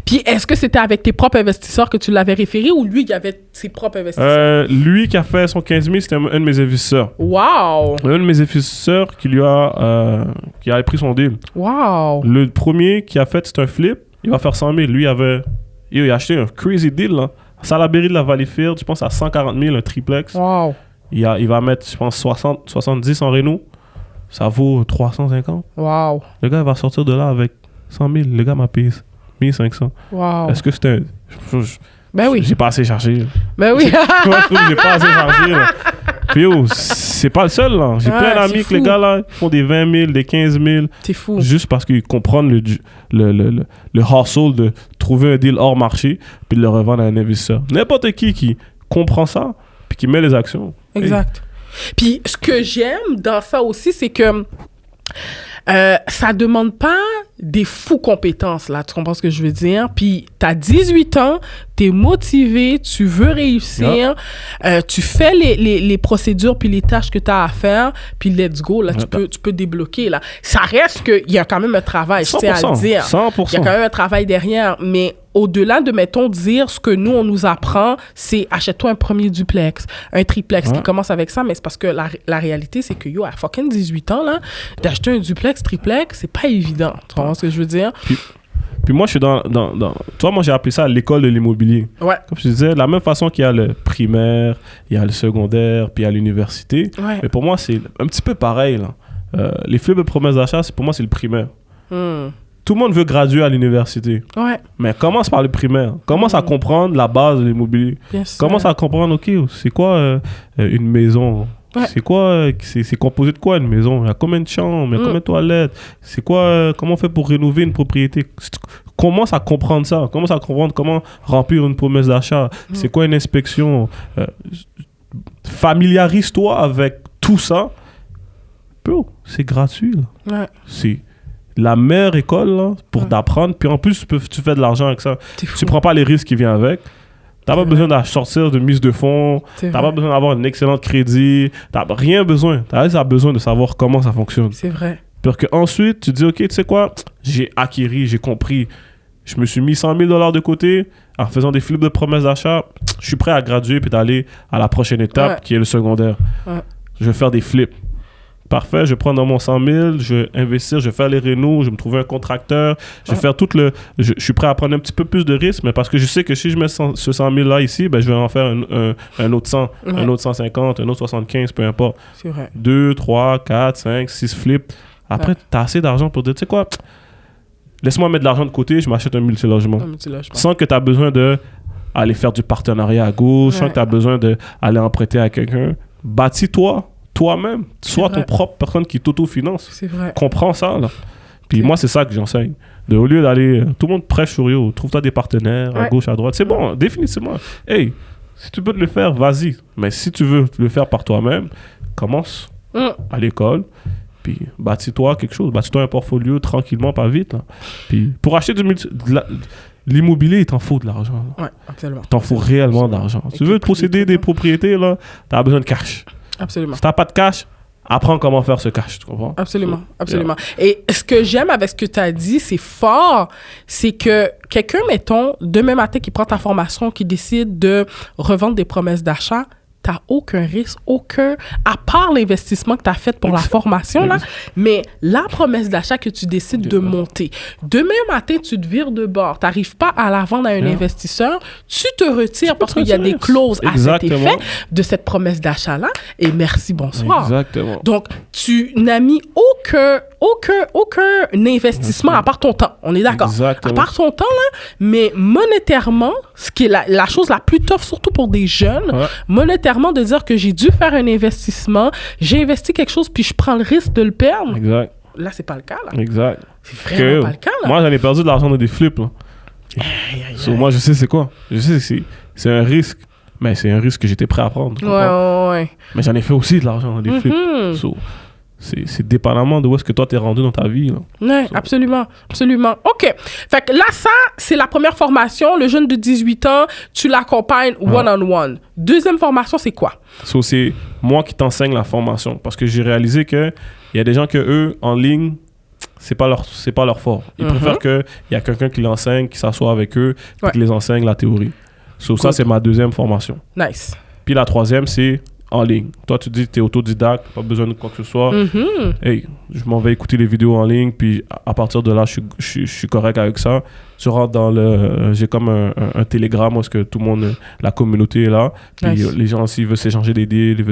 Puis, est-ce que c'était avec tes propres investisseurs que tu l'avais référé ou lui qui avait ses propres investisseurs? Lui qui a fait son 15 000, c'était un de mes investisseurs. Wow! Un de mes investisseurs qui a pris son deal. Wow! Le premier qui a fait, c'est un flip, il va faire 100 000. Lui, il a acheté un crazy deal, là. Salaberry de la Valleyfield, je pense à 140 000, un triplex. Wow! Il va mettre, je pense, 70 en réno. Ça vaut 350. Wow. Le gars, il va sortir de là avec 100 000. Le gars m'a payé 1500. Wow. Est-ce que c'était... Ben oui. J'ai pas assez chargé. Ben oui. J'ai pas assez chargé. Là. Puis c'est pas le seul. Là. J'ai plein d'amis que les gars, là, ils font des 20 000, des 15 000. C'est fou. Juste parce qu'ils comprennent le hustle de trouver un deal hors marché puis de le revendre à un investisseur. N'importe qui comprend ça puis qui met les actions. Exact. Puis ce que j'aime dans ça aussi, c'est que ça demande pas des fous compétences, là. Tu comprends ce que je veux dire? Puis t'as 18 ans, t'es motivé, tu veux réussir, tu fais les procédures puis les tâches que t'as à faire, puis let's go, là, tu peux débloquer, là. Ça reste qu'il y a quand même un travail, je tiens à le dire. 100%. Il y a quand même un travail derrière, mais au-delà de, mettons, dire ce que nous, on nous apprend, c'est achète-toi un premier duplex, un triplex qui commence avec ça, mais c'est parce que la réalité, c'est que, à fucking 18 ans, là, d'acheter un duplex, triplex, c'est pas évident. Tu comprends ce que je veux dire? Puis moi, je suis dans... Toi, moi, j'ai appelé ça l'école de l'immobilier. Ouais. Comme je disais, de la même façon qu'il y a le primaire, il y a le secondaire, puis il y a l'université. Ouais. Mais pour moi, c'est un petit peu pareil, là. Les flips de promesses d'achat, pour moi, c'est le primaire. Tout le monde veut graduer à l'université. Ouais. Mais commence par le primaire. Commence à comprendre la base de l'immobilier. Bien sûr. Commence à comprendre, OK, c'est quoi une maison? Ouais. C'est quoi, c'est composé de quoi une maison? Il y a combien de chambres? Il y a combien de toilettes? C'est quoi, comment on fait pour rénover une propriété? Commence à comprendre ça. Commence à comprendre comment remplir une promesse d'achat. C'est quoi une inspection? Familiarise-toi avec tout ça. Bro, c'est gratuit, là. Ouais. C'est la meilleure école, là, pour t'apprendre. Puis en plus, tu fais de l'argent avec ça. Tu prends pas les risques qui viennent avec. T'as pas besoin de sortir de mise de fonds. T'as pas besoin d'avoir un excellent crédit. T'as rien besoin. T'as besoin de savoir comment ça fonctionne. C'est vrai. Parce qu'ensuite, tu dis, OK, tu sais quoi? J'ai acquis, j'ai compris. Je me suis mis 100 000 $ de côté en faisant des flips de promesses d'achat. Je suis prêt à graduer puis d'aller à la prochaine étape qui est le secondaire. Ouais. Je vais faire des flips. Parfait, je vais prendre dans mon 100 000, je vais investir, je vais faire les rénos, je vais me trouver un contracteur, je vais faire tout le... Je suis prêt à prendre un petit peu plus de risques, mais parce que je sais que si je mets ce 100 000 là ici, ben, je vais en faire un autre 100, un autre 150, un autre 75, peu importe. C'est vrai. 2, 3, 4, 5, 6 flips. Après, tu as assez d'argent pour dire, tu sais quoi, laisse-moi mettre de l'argent de côté, je m'achète un multilogement. Sans que tu as besoin d'aller faire du partenariat à gauche, sans que tu as besoin d'aller emprunter à quelqu'un. Bâtis-toi toi-même, sois ton propre personne qui t'auto-finance. C'est vrai. Comprends ça, là. Puis moi, c'est ça que j'enseigne. Au lieu d'aller... Tout le monde prêche sur yo. Trouve-toi des partenaires à gauche, à droite. C'est bon, définitivement. Hey, si tu peux te le faire, vas-y. Mais si tu veux le faire par toi-même, commence à l'école. Puis bâtis-toi quelque chose. Bâtis-toi un portfolio tranquillement, pas vite. Là. Puis pour acheter l'immobilier, il t'en faut de l'argent. Oui, absolument. Il t'en faut réellement d'argent. Si tu veux posséder des propriétés, là, tu as besoin de cash. Absolument. Si tu n'as pas de cash, apprends comment faire ce cash, tu comprends? Absolument, So, absolument. Et ce que j'aime avec ce que tu as dit, c'est fort, c'est que quelqu'un, mettons, demain matin, qui prend ta formation, qui décide de revendre des promesses d'achat, t'as aucun risque, à part l'investissement que tu as fait pour la formation, là, mais la promesse d'achat que tu décides de monter. Demain matin, tu te vires de bord, tu n'arrives pas à la vendre à un investisseur, tu te retires parce qu'il y a des clauses à cet effet de cette promesse d'achat-là, et merci, bonsoir. Exactement. Donc, tu n'as mis aucun investissement à part ton temps. On est d'accord. Exactement. À part ton temps, là, mais monétairement, ce qui est la chose la plus tough, surtout pour des jeunes, monétairement, de dire que j'ai dû faire un investissement, j'ai investi quelque chose, puis je prends le risque de le perdre. Exact. Là, c'est pas le cas, là. Exact. C'est vraiment pas le cas, là. Moi, j'en ai perdu de l'argent dans des flips, là. Moi, je sais c'est quoi. Je sais que c'est un risque, mais c'est un risque que j'étais prêt à prendre. Ouais. Mais j'en ai fait aussi de l'argent dans des flips. C'est dépendamment de où est-ce que toi t'es rendu dans ta vie. Oui, absolument. OK. Fait que là, ça, c'est la première formation. Le jeune de 18 ans, tu l'accompagnes one-on-one. Deuxième formation, c'est quoi? C'est moi qui t'enseigne la formation. Parce que j'ai réalisé qu'il y a des gens que eux, en ligne, c'est pas leur fort. Ils préfèrent qu'il y a quelqu'un qui l'enseigne, qui s'assoit avec eux, et qui les enseigne la théorie. Ça, c'est ma deuxième formation. Nice. Puis la troisième, c'est en ligne. Toi, tu dis que tu es autodidacte, pas besoin de quoi que ce soit. Hey, je m'en vais écouter les vidéos en ligne, puis à partir de là, je suis correct avec ça. Tu rentres dans le... j'ai comme un Telegram où est-ce que tout le monde, la communauté est là. Puis les gens, s'ils veulent s'échanger des deals, ils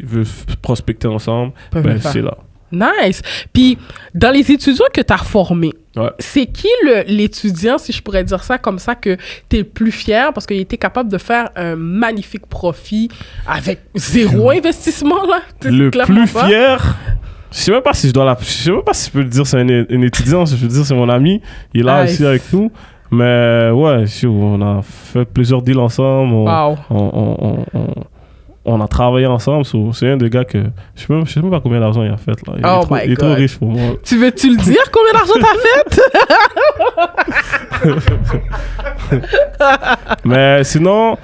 veulent prospecter ensemble, c'est là. Nice. Puis, dans les étudiants que tu as formés, c'est qui l'étudiant, si je pourrais dire ça comme ça, que tu es le plus fier parce qu'il était capable de faire un magnifique profit avec zéro investissement, là? Le plus fier? Je sais même pas si je peux le dire c'est un étudiant, je veux dire c'est mon ami. Il est là aussi avec nous. Mais ouais, on a fait plusieurs deals ensemble. On a travaillé ensemble. C'est un des gars que... Je sais même pas combien d'argent il a fait. Là. Il est trop riche pour moi. Tu veux-tu le dire combien d'argent t'as fait? Mais sinon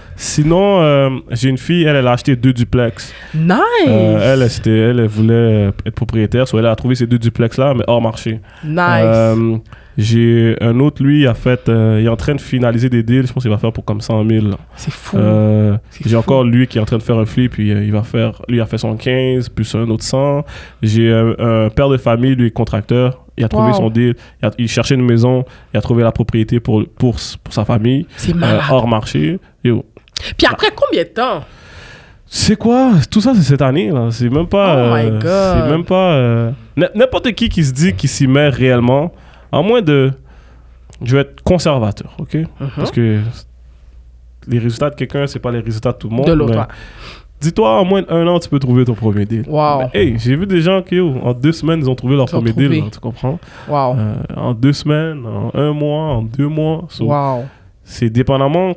j'ai une fille, elle a acheté 2 duplex. Nice! Elle voulait être propriétaire. Elle a trouvé ces 2 duplex-là, mais hors marché. Nice! J'ai un autre, lui, il est en train de finaliser des deals. Je pense qu'il va faire pour comme 100 000. C'est fou. J'ai encore lui qui est en train de faire un flip. Puis lui a fait 115, plus un autre 100. J'ai un père de famille, lui est contracteur. Il a trouvé son deal. Il cherchait une maison. Il a trouvé la propriété pour sa famille. C'est malade. Hors marché. Yo. Puis après combien de temps? C'est quoi? Tout ça, c'est cette année. Là. C'est même pas... Oh my God. C'est même pas... n'importe qui se dit qu'il s'y met réellement... À moins de... Je vais être conservateur, OK? Parce que les résultats de quelqu'un, c'est pas les résultats de tout le monde. De l'autre. Dis-toi, en moins d'1 an, tu peux trouver ton premier deal. Wow. Mais, hey, j'ai vu des gens qui, en 2 semaines, ils ont trouvé leur premier deal. Là, tu comprends? Wow. En 2 semaines, en 1 mois, en 2 mois. Wow. C'est dépendamment...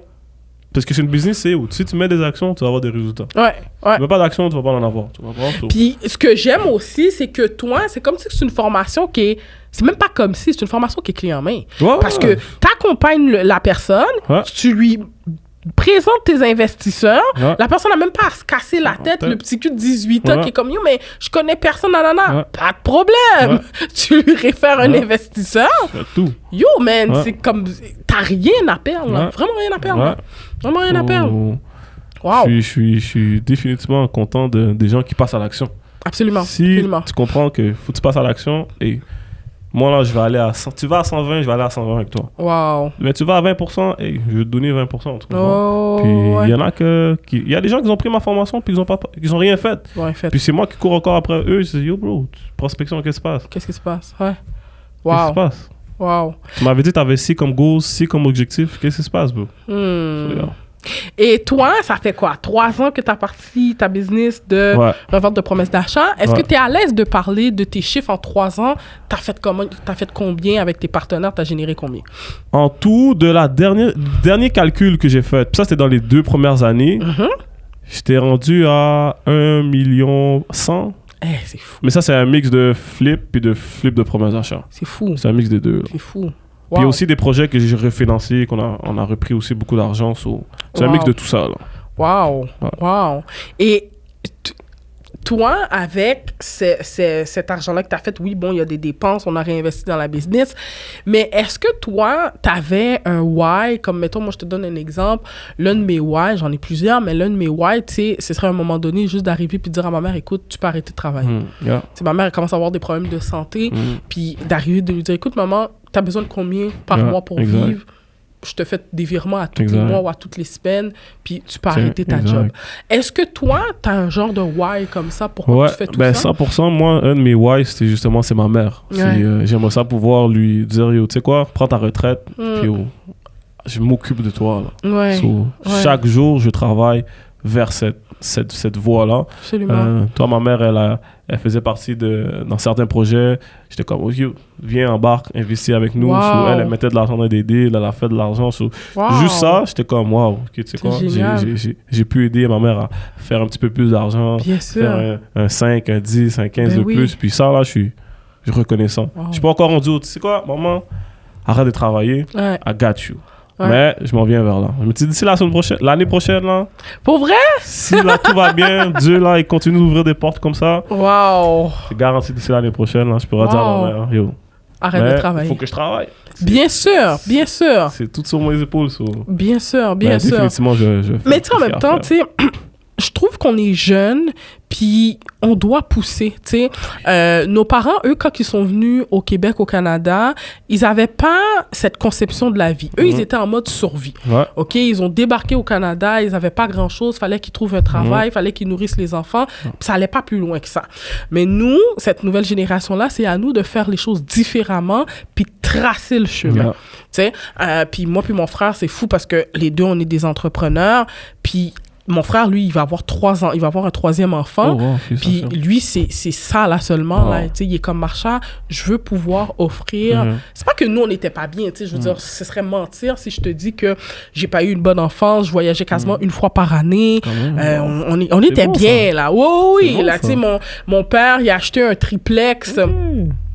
Parce que c'est une business, c'est où si tu mets des actions, tu vas avoir des résultats. Ouais. Tu mets pas d'actions, tu vas pas en avoir. Tu comprends? Puis, ce que j'aime aussi, c'est que toi, c'est comme si c'est une formation qui est... C'est même pas comme si, c'est une formation qui est clé en main. Parce que tu accompagnes la personne, tu lui présentes tes investisseurs, la personne n'a même pas à se casser la tête, le petit cul de 18 ans qui est comme, yo, mais je connais personne, nanana. Pas de problème. Tu lui réfères un investisseur. Tout. Yo, man, c'est comme... T'as rien à perdre, là. Vraiment rien à perdre. Vraiment rien à perdre. Wow. Je suis définitivement content des gens qui passent à l'action. Absolument. Si tu comprends qu'il faut que tu passes à l'action, et moi là, je vais aller à 100, tu vas à 120, je vais aller à 120 avec toi. Wow. Mais tu vas à 20%, et je vais te donner 20%. Tu comprends? Puis il y en a il y a des gens qui ont pris ma formation, puis ils ont rien fait. Puis c'est moi qui cours encore après eux. Je dis, yo bro, prospection, qu'est-ce qui se passe? Qu'est-ce qui se passe? Ouais. Wow. Qu'est-ce qui se passe? Wow. Tu m'avais dit que tu avais 6 comme goals, 6 comme objectif. Qu'est-ce qui se passe, bro? Et toi, ça fait quoi? 3 ans que tu as parti ta business de revente de promesses d'achat. Est-ce que tu es à l'aise de parler de tes chiffres en 3 ans? Tu as fait combien avec tes partenaires? Tu as généré combien? En tout, de la dernier calcul que j'ai fait, ça c'était dans les 2 premières années, j'étais rendu à 1,1 million. C'est fou. Mais ça, c'est un mix de flip puis de flip de promesses d'achat. C'est fou. C'est un mix des deux. C'est fou. Puis il y a aussi des projets que j'ai refinancés, on a repris aussi beaucoup d'argent. C'est un mix de tout ça. Là. Wow. Et toi, avec cet argent-là que tu as fait, oui, bon, il y a des dépenses, on a réinvesti dans la business, mais est-ce que toi, tu avais un why, comme mettons, moi, je te donne un exemple, l'un de mes why, j'en ai plusieurs, mais l'un de mes why, tu sais, ce serait à un moment donné juste d'arriver puis de dire à ma mère, écoute, tu peux arrêter de travailler. Ma mère, elle commence à avoir des problèmes de santé, puis d'arriver de lui dire, écoute, maman, tu as besoin de combien par mois pour vivre? Je te fais des virements à tous les mois ou à toutes les semaines, puis tu peux arrêter ta job. Est-ce que toi, tu as un genre de why comme ça? Pourquoi tu fais tout ça? 100%, moi, un de mes why, c'est ma mère. J'aimerais ça pouvoir lui dire, yo, tu sais quoi, prends ta retraite, puis yo, je m'occupe de toi. Là. Chaque jour, je travaille vers cette voie-là. Toi, ma mère, elle faisait partie dans certains projets. J'étais comme, OK, viens, embarque, investis avec nous. Elle mettait de l'argent dans des deals, elle a fait de l'argent. Juste ça, j'étais comme, wow, OK, tu sais quoi, j'ai pu aider ma mère à faire un petit peu plus d'argent. Faire un 5, un 10, un 15 de plus. Puis ça, là, je suis reconnaissant. Je suis pas encore rendu, tu sais quoi, maman, arrête de travailler, I got you. Mais je m'en viens vers là. Je me dis d'ici l'année prochaine, là. Pour vrai? Si là tout va bien, Dieu là, il continue d'ouvrir des portes comme ça. Wow. C'est garanti d'ici l'année prochaine, là, je pourrais dire à ma mère, yo. Arrête de travailler. Il faut que je travaille. Bien sûr, bien sûr. C'est tout sur mes épaules. Bien sûr, bien sûr. Définitivement, je mais tu sais, en même temps, tu sais, je trouve qu'on est jeunes, puis on doit pousser, tu sais. Nos parents, eux, quand ils sont venus au Québec, au Canada, ils n'avaient pas cette conception de la vie. Eux, ils étaient en mode survie. OK? Ils ont débarqué au Canada, ils n'avaient pas grand-chose, il fallait qu'ils trouvent un travail, il fallait qu'ils nourrissent les enfants, puis ça n'allait pas plus loin que ça. Mais nous, cette nouvelle génération-là, c'est à nous de faire les choses différemment, puis tracer le chemin. Tu sais? Puis moi puis mon frère, c'est fou parce que les deux, on est des entrepreneurs, puis mon frère, lui, il va avoir 3 ans. Il va avoir un 3e enfant. Puis lui, c'est ça, là, seulement. Là, il est comme Marcha. Je veux pouvoir offrir... C'est pas que nous, on n'était pas bien. Je veux dire, ce serait mentir si je te dis que j'ai pas eu une bonne enfance. Je voyageais quasiment une fois par année. On était bon, bien, ça. Là. Oui, bon, là, tu sais, mon père, il a acheté un triplex...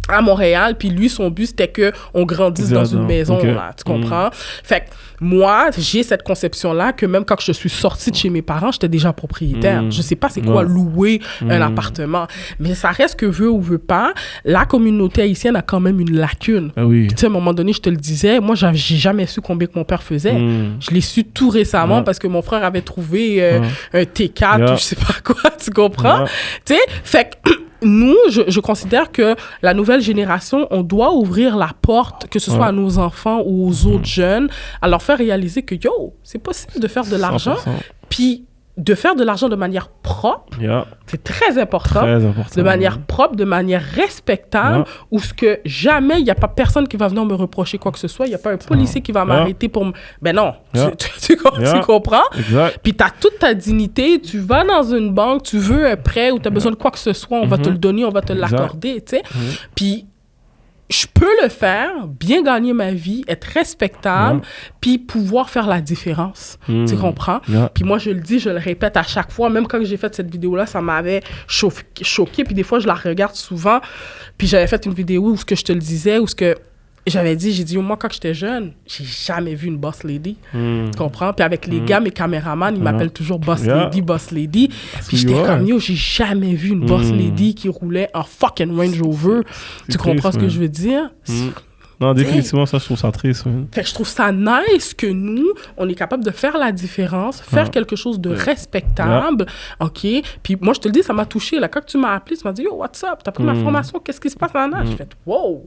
à Montréal, puis lui, son but, c'était qu'on grandisse dans une maison, là, tu comprends? Fait que moi, j'ai cette conception-là que même quand je suis sortie de chez mes parents, j'étais déjà propriétaire. Je sais pas c'est quoi louer un appartement, mais ça reste que veut ou veut pas, la communauté haïtienne a quand même une lacune. Tu sais, à un moment donné, je te le disais, moi, j'ai jamais su combien que mon père faisait. Je l'ai su tout récemment parce que mon frère avait trouvé un T4 ou je sais pas quoi, tu comprends? Tu sais, fait que nous, je considère que la nouvelle génération, on doit ouvrir la porte, que ce soit à nos enfants ou aux autres jeunes, à leur faire réaliser que, yo, c'est possible de faire de l'argent. Puis, de faire de l'argent de manière propre, c'est très important, de manière propre, de manière respectable, où ce que jamais, il n'y a pas personne qui va venir me reprocher quoi que ce soit, il n'y a pas un policier qui va m'arrêter pour Ben non, tu comprends? Puis tu as toute ta dignité, tu vas dans une banque, tu veux un prêt ou tu as besoin de quoi que ce soit, on va te le donner, on va te l'accorder, tu sais. Puis je peux le faire, bien gagner ma vie, être respectable, puis pouvoir faire la différence. Tu comprends? Puis moi, je le dis, je le répète à chaque fois. Même quand j'ai fait cette vidéo-là, ça m'avait choqué. Puis des fois, je la regarde souvent. Puis j'avais fait une vidéo où ce que je te le disais, où ce que j'ai dit, moi, quand j'étais jeune, j'ai jamais vu une boss lady. Tu comprends? Puis avec les gars, mes caméramans, ils m'appellent toujours boss lady, boss lady. Puis j'étais comme, yo, j'ai jamais vu une boss lady qui roulait en fucking Range Rover. Tu comprends ce que je veux dire? Non, définitivement, ça, je trouve ça triste. Fait que je trouve ça nice que nous, on est capable de faire la différence, faire quelque chose de respectable, OK? Puis moi, je te le dis, ça m'a touché. Là, quand tu m'as appelé, tu m'as dit, yo, what's up? T'as pris ma formation, qu'est-ce qui se passe là-dedans? J'ai fait, wow!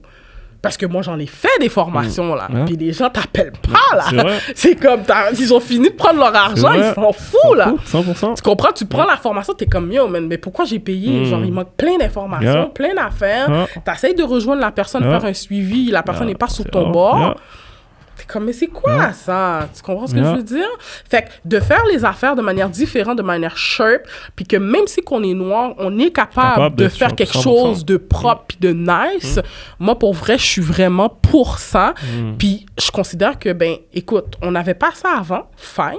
Parce que moi, j'en ai fait des formations, là. Puis les gens t'appellent pas, là. C'est comme, ils ont fini de prendre leur argent, ils s'en foutent, là. 100%. Tu comprends? Tu prends la formation, t'es comme, yo, man, mais pourquoi j'ai payé? Genre, il manque plein d'informations, plein d'affaires. T'essayes de rejoindre la personne, faire un suivi, la personne n'est pas sur ton bord. T'es comme, mais c'est quoi ça? Tu comprends ce que je veux dire? Fait que de faire les affaires de manière différente, de manière sharp, puis que même si qu'on est noir, on est capable de faire quelque chose de propre puis de nice. Moi, pour vrai, je suis vraiment pour ça. Puis je considère que, ben, écoute, on n'avait pas ça avant, fine.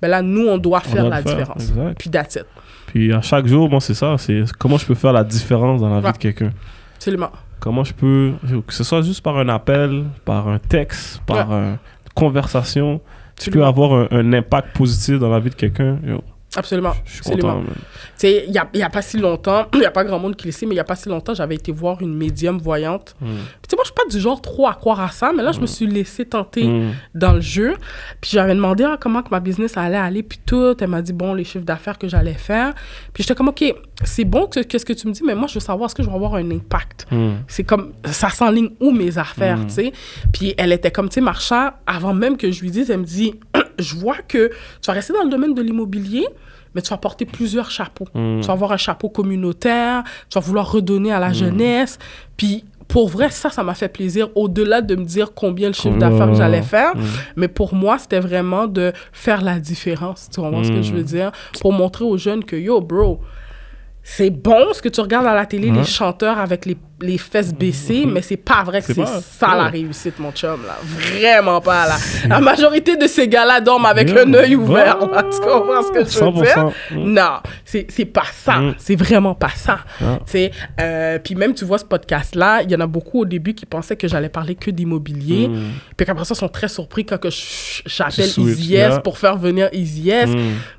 Ben là, nous, on doit faire la différence. Puis that's it. Puis à chaque jour, moi, c'est ça. C'est comment je peux faire la différence dans la vie de quelqu'un. Absolument. Comment je peux, que ce soit juste par un appel, par un texte, par une conversation, tu peux avoir un impact positif dans la vie de quelqu'un. Absolument. Je suis Absolument. content. Tu sais, il y a pas si longtemps, il y a pas grand monde qui le sait, mais il y a pas si longtemps, j'avais été voir une médium voyante. Puis tu sais, moi, je suis pas du genre trop à croire à ça, mais là, je me suis laissée tenter dans le jeu. Puis j'avais demandé comment que ma business allait aller, puis tout. Elle m'a dit, bon, les chiffres d'affaires que j'allais faire. Puis j'étais comme, OK, c'est bon qu'est-ce que tu me dis, mais moi, je veux savoir, est-ce que je vais avoir un impact? C'est comme, ça s'enligne où mes affaires, tu sais? Puis elle était comme, tu sais, Marsha, avant même que je lui dise, elle me dit, je vois que tu vas rester dans le domaine de l'immobilier, mais tu vas porter plusieurs chapeaux. Tu vas avoir un chapeau communautaire, tu vas vouloir redonner à la jeunesse. Puis, pour vrai, ça m'a fait plaisir, au-delà de me dire combien le chiffre d'affaires que j'allais faire. Mais pour moi, c'était vraiment de faire la différence. Tu comprends ce que je veux dire? Pour montrer aux jeunes que, yo, bro, c'est bon ce que tu regardes à la télé, les chanteurs avec les fesses baissées, mais c'est pas vrai que c'est ça la réussite, mon chum, là. Vraiment pas, là. La majorité de ces gars-là dorment avec un œil ouvert, là. Tu comprends ce que je veux dire? Non, c'est pas ça. C'est vraiment pas ça. Puis même, tu vois, ce podcast-là, il y en a beaucoup au début qui pensaient que j'allais parler que d'immobilier. Puis qu'après ça, ils sont très surpris quand j'appelle Easy Yes pour faire venir Easy Yes.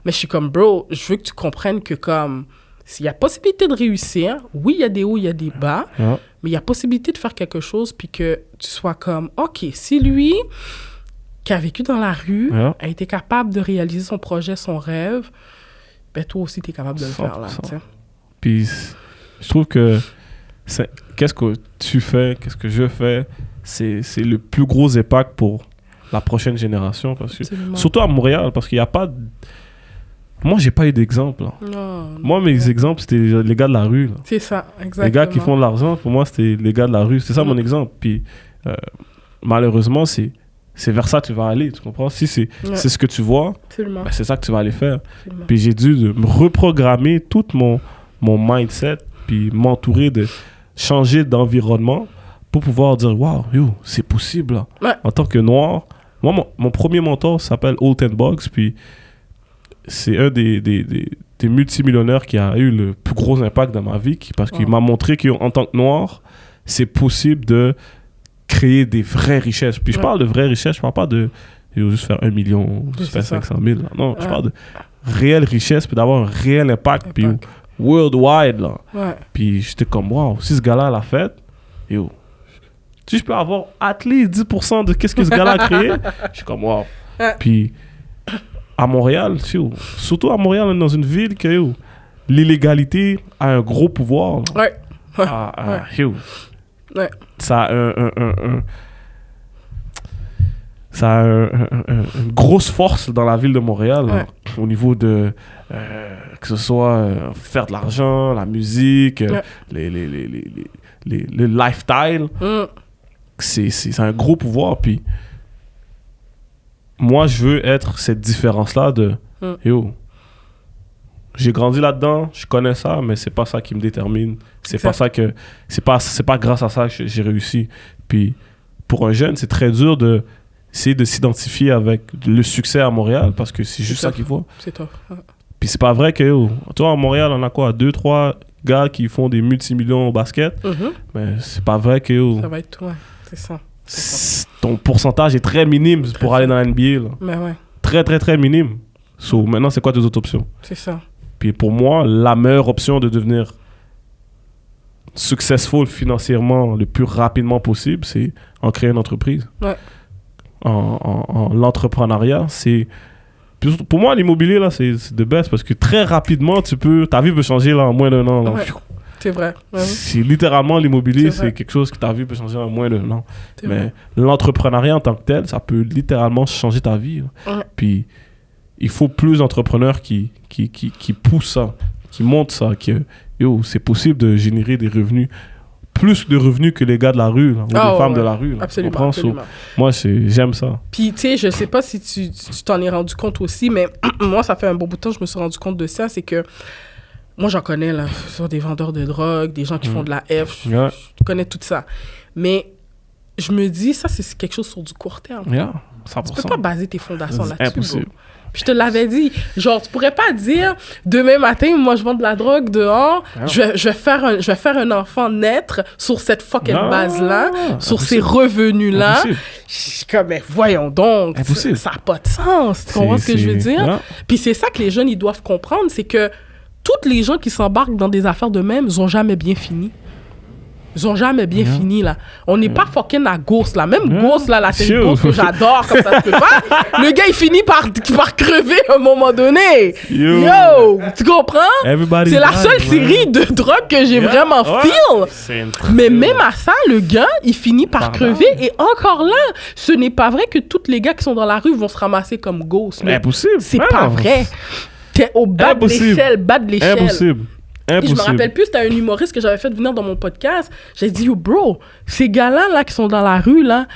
Mais je suis comme, bro, je veux que tu comprennes que comme... S'il y a possibilité de réussir, oui, il y a des hauts, il y a des bas, mais il y a possibilité de faire quelque chose puis que tu sois comme, OK, si lui, qui a vécu dans la rue, a été capable de réaliser son projet, son rêve, ben toi aussi, tu es capable de le faire, là. T'sais. Puis, je trouve que qu'est-ce que tu fais, qu'est-ce que je fais, c'est le plus gros impact pour la prochaine génération. Parce que, surtout à Montréal, parce qu'il n'y a pas... Moi, j'ai pas eu d'exemple. Moi, mes exemples, c'était les gars de la rue. Là. C'est ça, exactement. Les gars qui font de l'argent, pour moi, c'était les gars de la rue. C'est ça mon exemple. Puis, malheureusement, c'est vers ça que tu vas aller. Tu comprends? Si c'est ce que tu vois, ben, c'est ça que tu vas aller faire. Puis, j'ai dû me reprogrammer tout mon mindset, puis m'entourer de changer d'environnement pour pouvoir dire, waouh, yo, c'est possible. Là. En tant que noir, moi, mon premier mentor s'appelle Olten Boggs, puis c'est un des multimillionnaires qui a eu le plus gros impact dans ma vie parce qu'il m'a montré qu'en tant que noir, c'est possible de créer des vraies richesses. Puis je parle de vraies richesses, je parle pas de juste faire 1 million, juste faire 500 000. Là. Non, je parle de réelle richesse, puis d'avoir un réel impact, puis worldwide. Là. Puis j'étais comme, waouh, si ce gars-là l'a fait, yo, si je peux avoir at least 10% de qu'est-ce que ce gars-là a créé, je suis comme, waouh. Puis à Montréal, surtout à Montréal, on est dans une ville que l'illégalité a un gros pouvoir. Ça a une grosse force dans la ville de Montréal, au niveau de que ce soit faire de l'argent, la musique, le lifestyle. C'est un gros pouvoir. Puis moi, je veux être cette différence-là de yo, j'ai grandi là-dedans, je connais ça, mais c'est pas ça qui me détermine. C'est pas ça que c'est pas grâce à ça que j'ai réussi. Puis pour un jeune, c'est très dur de essayer de s'identifier avec le succès à Montréal parce que c'est juste ça qu'il voit. C'est top. Puis c'est pas vrai que toi à Montréal, on a quoi 2-3 gars qui font des multimillions au basket. Mais c'est pas vrai que ça va être toi, c'est ça. Ton pourcentage est très minime pour aller dans la NBA. Là. Mais très, très, très minime. So, maintenant, c'est quoi tes autres options? C'est ça. Puis pour moi, la meilleure option de devenir successful financièrement le plus rapidement possible, c'est en créer une entreprise. En l'entrepreneuriat, c'est... Pour moi, l'immobilier, là, c'est the best parce que très rapidement, ta vie peut changer là, en moins d'1 an. Là. C'est vrai. C'est littéralement l'immobilier, c'est quelque chose que ta vie peut changer en moins d'1 an. Mais l'entrepreneuriat en tant que tel, ça peut littéralement changer ta vie. Puis il faut plus d'entrepreneurs qui poussent ça, qui montrent ça, que c'est possible de générer des revenus, plus de revenus que les gars de la rue, là, ou les femmes de la rue. Là. Absolument. Moi, j'aime ça. Puis, tu sais, je sais pas si tu t'en es rendu compte aussi, mais moi, ça fait un bon bout de temps que je me suis rendu compte de ça, c'est que moi, j'en connais, là, sur des vendeurs de drogue, des gens qui font de la F, je connais tout ça. Mais je me dis, ça, c'est quelque chose sur du court terme. 100%. Tu peux pas baser tes fondations là-dessus. Impossible. Puis je te l'avais dit, genre, tu pourrais pas dire, demain matin, moi, je vends de la drogue dehors, je vais faire un enfant naître sur cette fucking base-là, sur ces revenus-là. Je suis comme, mais voyons donc, ça n'a pas de sens. Tu comprends ce que je veux dire? Puis c'est ça que les jeunes, ils doivent comprendre, c'est que toutes les gens qui s'embarquent dans des affaires de même, ils ont jamais bien fini. Ils ont jamais bien fini, là. On n'est pas fucking à Ghost, là. Même Ghost, là, la série Ghost que j'adore, comme ça se peut pas. Le gars, il finit par crever à un moment donné. Yo! Tu comprends? C'est la seule série de drogue que j'ai vraiment feel. Mais même à ça, le gars, il finit par crever. Et encore là, ce n'est pas vrai que tous les gars qui sont dans la rue vont se ramasser comme Ghost. Impossible. C'est pas vrai. T'es au bas de l'échelle, Impossible. Et je me rappelle plus, c'était un humoriste que j'avais fait venir dans mon podcast. J'ai dit, yo, bro, ces gars-là là, qui sont dans la rue, là,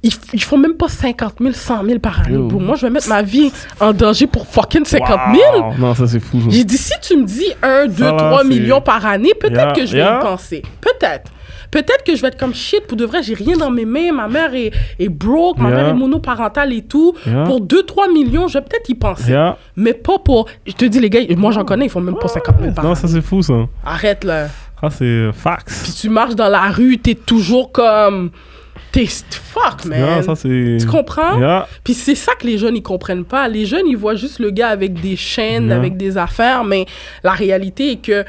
ils font même pas 50 000, 100 000 par année. Bro, moi, je vais mettre ma vie en danger pour fucking 50 000. Non, ça, c'est fou. Ça. J'ai dit, si tu me dis 1, 2, 3 millions par année, peut-être que je vais y penser. Peut-être que je vais être comme shit, pour de vrai, j'ai rien dans mes mains, ma mère est broke, ma mère est monoparentale et tout. Pour 2-3 millions, je vais peut-être y penser. Mais pas pour... Je te dis, les gars, moi j'en connais, ils font même pas 50 000 par année. Non, ça c'est fou, ça. Arrête, là. Ah, c'est fax. Puis tu marches dans la rue, t'es toujours comme... T'es fuck, man. Non, ça c'est... Tu comprends? Puis c'est ça que les jeunes, ils comprennent pas. Les jeunes, ils voient juste le gars avec des chaînes, avec des affaires, mais la réalité est que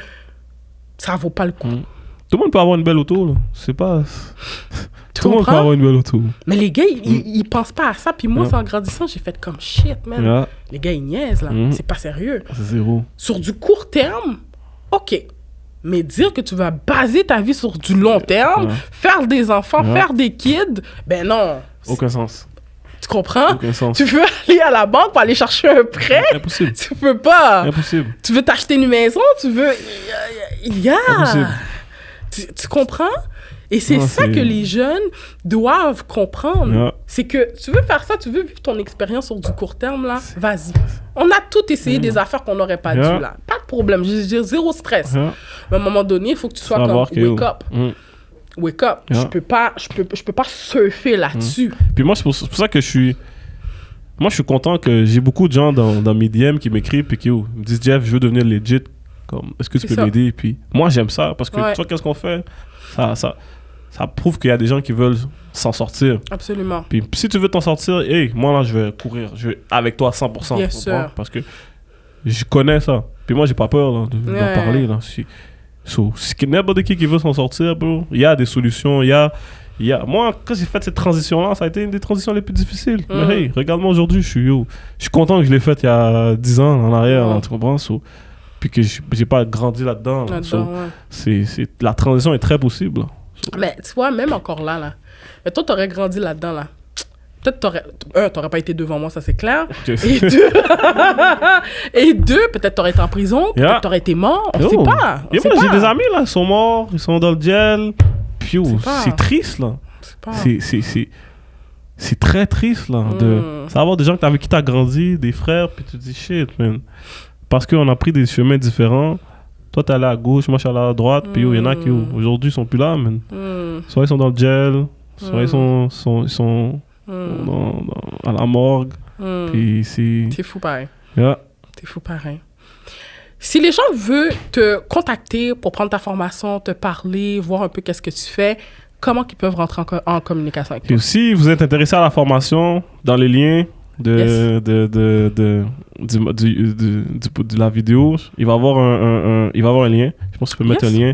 ça vaut pas le coup. Tout le monde peut avoir une belle auto, là. C'est pas... Tout le monde peut avoir une belle auto. Mais les gars, ils pensent pas à ça. Puis moi, c'est en grandissant, j'ai fait comme shit, man. Les gars, ils niaisent, là. C'est pas sérieux. C'est zéro. Sur du court terme, OK. Mais dire que tu vas baser ta vie sur du long terme, faire des enfants, faire des kids, ben non. Aucun sens. Tu comprends? Aucun sens. Tu veux aller à la banque pour aller chercher un prêt? Impossible. Tu peux pas. Impossible. Tu veux t'acheter une maison? Tu veux... Impossible. Tu comprends? Et c'est ça que les jeunes doivent comprendre. C'est que tu veux faire ça, tu veux vivre ton expérience sur du court terme, là, vas-y. On a tout essayé des affaires qu'on n'aurait pas dû, là. Pas de problème, je veux dire, zéro stress. Mais à un moment donné, il faut que tu sois comme wake up. Wake up. Je peux pas surfer là-dessus. Puis moi, c'est pour ça que je suis content que j'ai beaucoup de gens dans mes DM qui m'écrivent et qui me disent, Jeff, je veux devenir legit. Comme, est-ce que tu peux m'aider? Puis moi, j'aime ça parce que tu vois, qu'est-ce qu'on fait? Ça prouve qu'il y a des gens qui veulent s'en sortir. Absolument. Puis si tu veux t'en sortir, moi là, je vais courir avec toi à 100%. Bien sûr. Parce que je connais ça. Puis moi, j'ai pas peur là, d'en parler. Là. Si n'importe qui veut s'en sortir, bro, il y a des solutions. Moi, quand j'ai fait cette transition-là, ça a été une des transitions les plus difficiles. Mais hey, regarde-moi aujourd'hui, je suis content que je l'ai faite il y a 10 ans en arrière. Là, tu comprends? Puis que j'ai pas grandi là-dedans. La transition est très possible. Là. Mais tu vois, même encore là. Mais toi, t'aurais grandi là-dedans, là. Peut-être t'aurais pas été devant moi, ça c'est clair. Et deux, peut-être t'aurais été en prison, peut-être t'aurais été mort, on sait pas. J'ai des amis, là, ils sont morts, ils sont dans le gel. Puis c'est triste, là. C'est très triste, là, de savoir des gens avec qui t'as grandi, des frères, puis tu te dis shit, man. Parce qu'on a pris des chemins différents. Toi, t'es allé à gauche, moi, je suis allé à droite. Puis il y en a qui, aujourd'hui, sont plus là, man. Soit ils sont dans le gel, soit ils sont à la morgue. Puis c'est... T'es fou pareil. T'es fou pareil. Si les gens veulent te contacter pour prendre ta formation, te parler, voir un peu qu'est-ce que tu fais, comment ils peuvent rentrer en communication avec toi? Et si vous êtes intéressé à la formation, dans les liens de la vidéo, il va y avoir un lien. Je pense que tu peux mettre un lien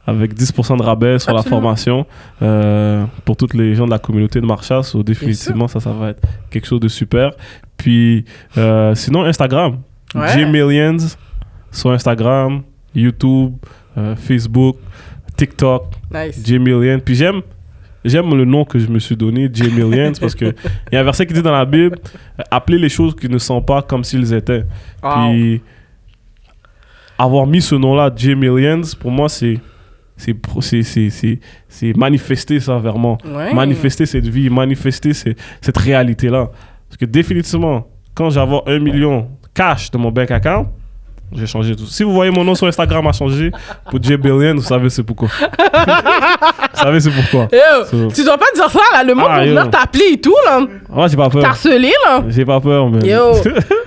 avec 10% de rabais sur la formation pour tous les gens de la communauté de Marchas. Définitivement, ça va être quelque chose de super. Puis, sinon, Instagram. J-Millions sur Instagram, YouTube, Facebook, TikTok. Nice. J-Millions. Puis J'aime le nom que je me suis donné, J-Millions, parce qu'il y a un verset qui dit dans la Bible, appelez les choses qui ne sont pas comme s'ils étaient. Puis, avoir mis ce nom-là, J-Millions, pour moi, c'est manifester ça vraiment. Manifester cette vie, manifester cette réalité-là. Parce que définitivement, quand j'ai avoir 1 million cash de mon bank account, J'ai changé tout. Si vous voyez mon nom sur Instagram a changé, pour J Billion, vous savez c'est pourquoi. Vous savez c'est pourquoi. Tu dois pas dire ça, là. Le monde va venir t'appeler et tout, là. Moi, j'ai pas peur. T'harceler, là. J'ai pas peur, mais...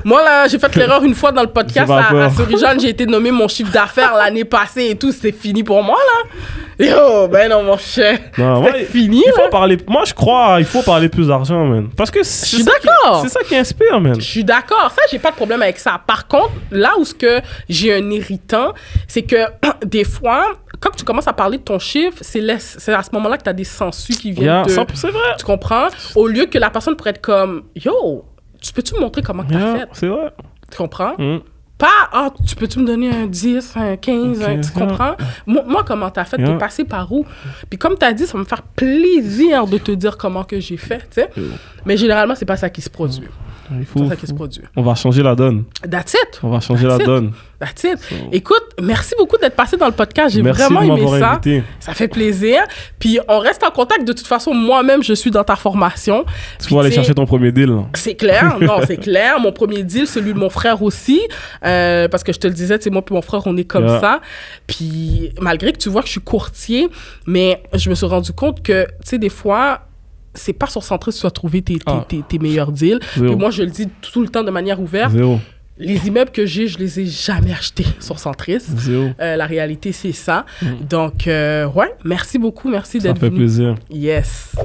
Moi, là, j'ai fait l'erreur une fois dans le podcast à Souris-Jeanne. J'ai été nommé mon chiffre d'affaires l'année passée et tout. C'était fini pour moi, là. Ben non, mon cher. C'est fini, il faut parler... Moi, je crois il faut parler plus d'argent, man. Parce que je suis d'accord. C'est ça qui inspire, man. Je suis d'accord. Ça, j'ai pas de problème avec ça. Par contre, là où j'ai un irritant, c'est que des fois, quand tu commences à parler de ton chiffre, c'est à ce moment-là que tu as des sensus qui viennent c'est vrai. Tu comprends? Au lieu que la personne pourrait être comme, yo, tu peux-tu me montrer comment tu as fait? C'est vrai. Tu comprends? Pas, tu peux-tu me donner un 10, un 15, tu comprends? Moi, comment t'as fait? T'es passé par où? Puis comme t'as dit, ça va me faire plaisir de te dire comment que j'ai fait, tu sais. Mais généralement, c'est pas ça qui se produit. C'est ça qui se produit. On va changer la donne. That's it. On va changer la donne. That's it. Écoute, merci beaucoup d'être passé dans le podcast. J'ai vraiment aimé ça. Invité. Ça fait plaisir. Puis on reste en contact. De toute façon, moi-même, je suis dans ta formation. Tu vas aller chercher ton premier deal. Là. C'est clair. Non, c'est clair. Mon premier deal, celui de mon frère aussi. Parce que je te le disais, tu sais, moi et mon frère, on est comme ça. Puis malgré que tu vois que je suis courtier, mais je me suis rendu compte que, tu sais, des fois... c'est pas sur Centris que tu vas trouver tes meilleurs deals. Puis moi, je le dis tout le temps de manière ouverte. Les immeubles que j'ai, je les ai jamais achetés sur Centris. La réalité, c'est ça. Donc, ouais, merci beaucoup. Merci d'être venu. Ça fait plaisir. Yes.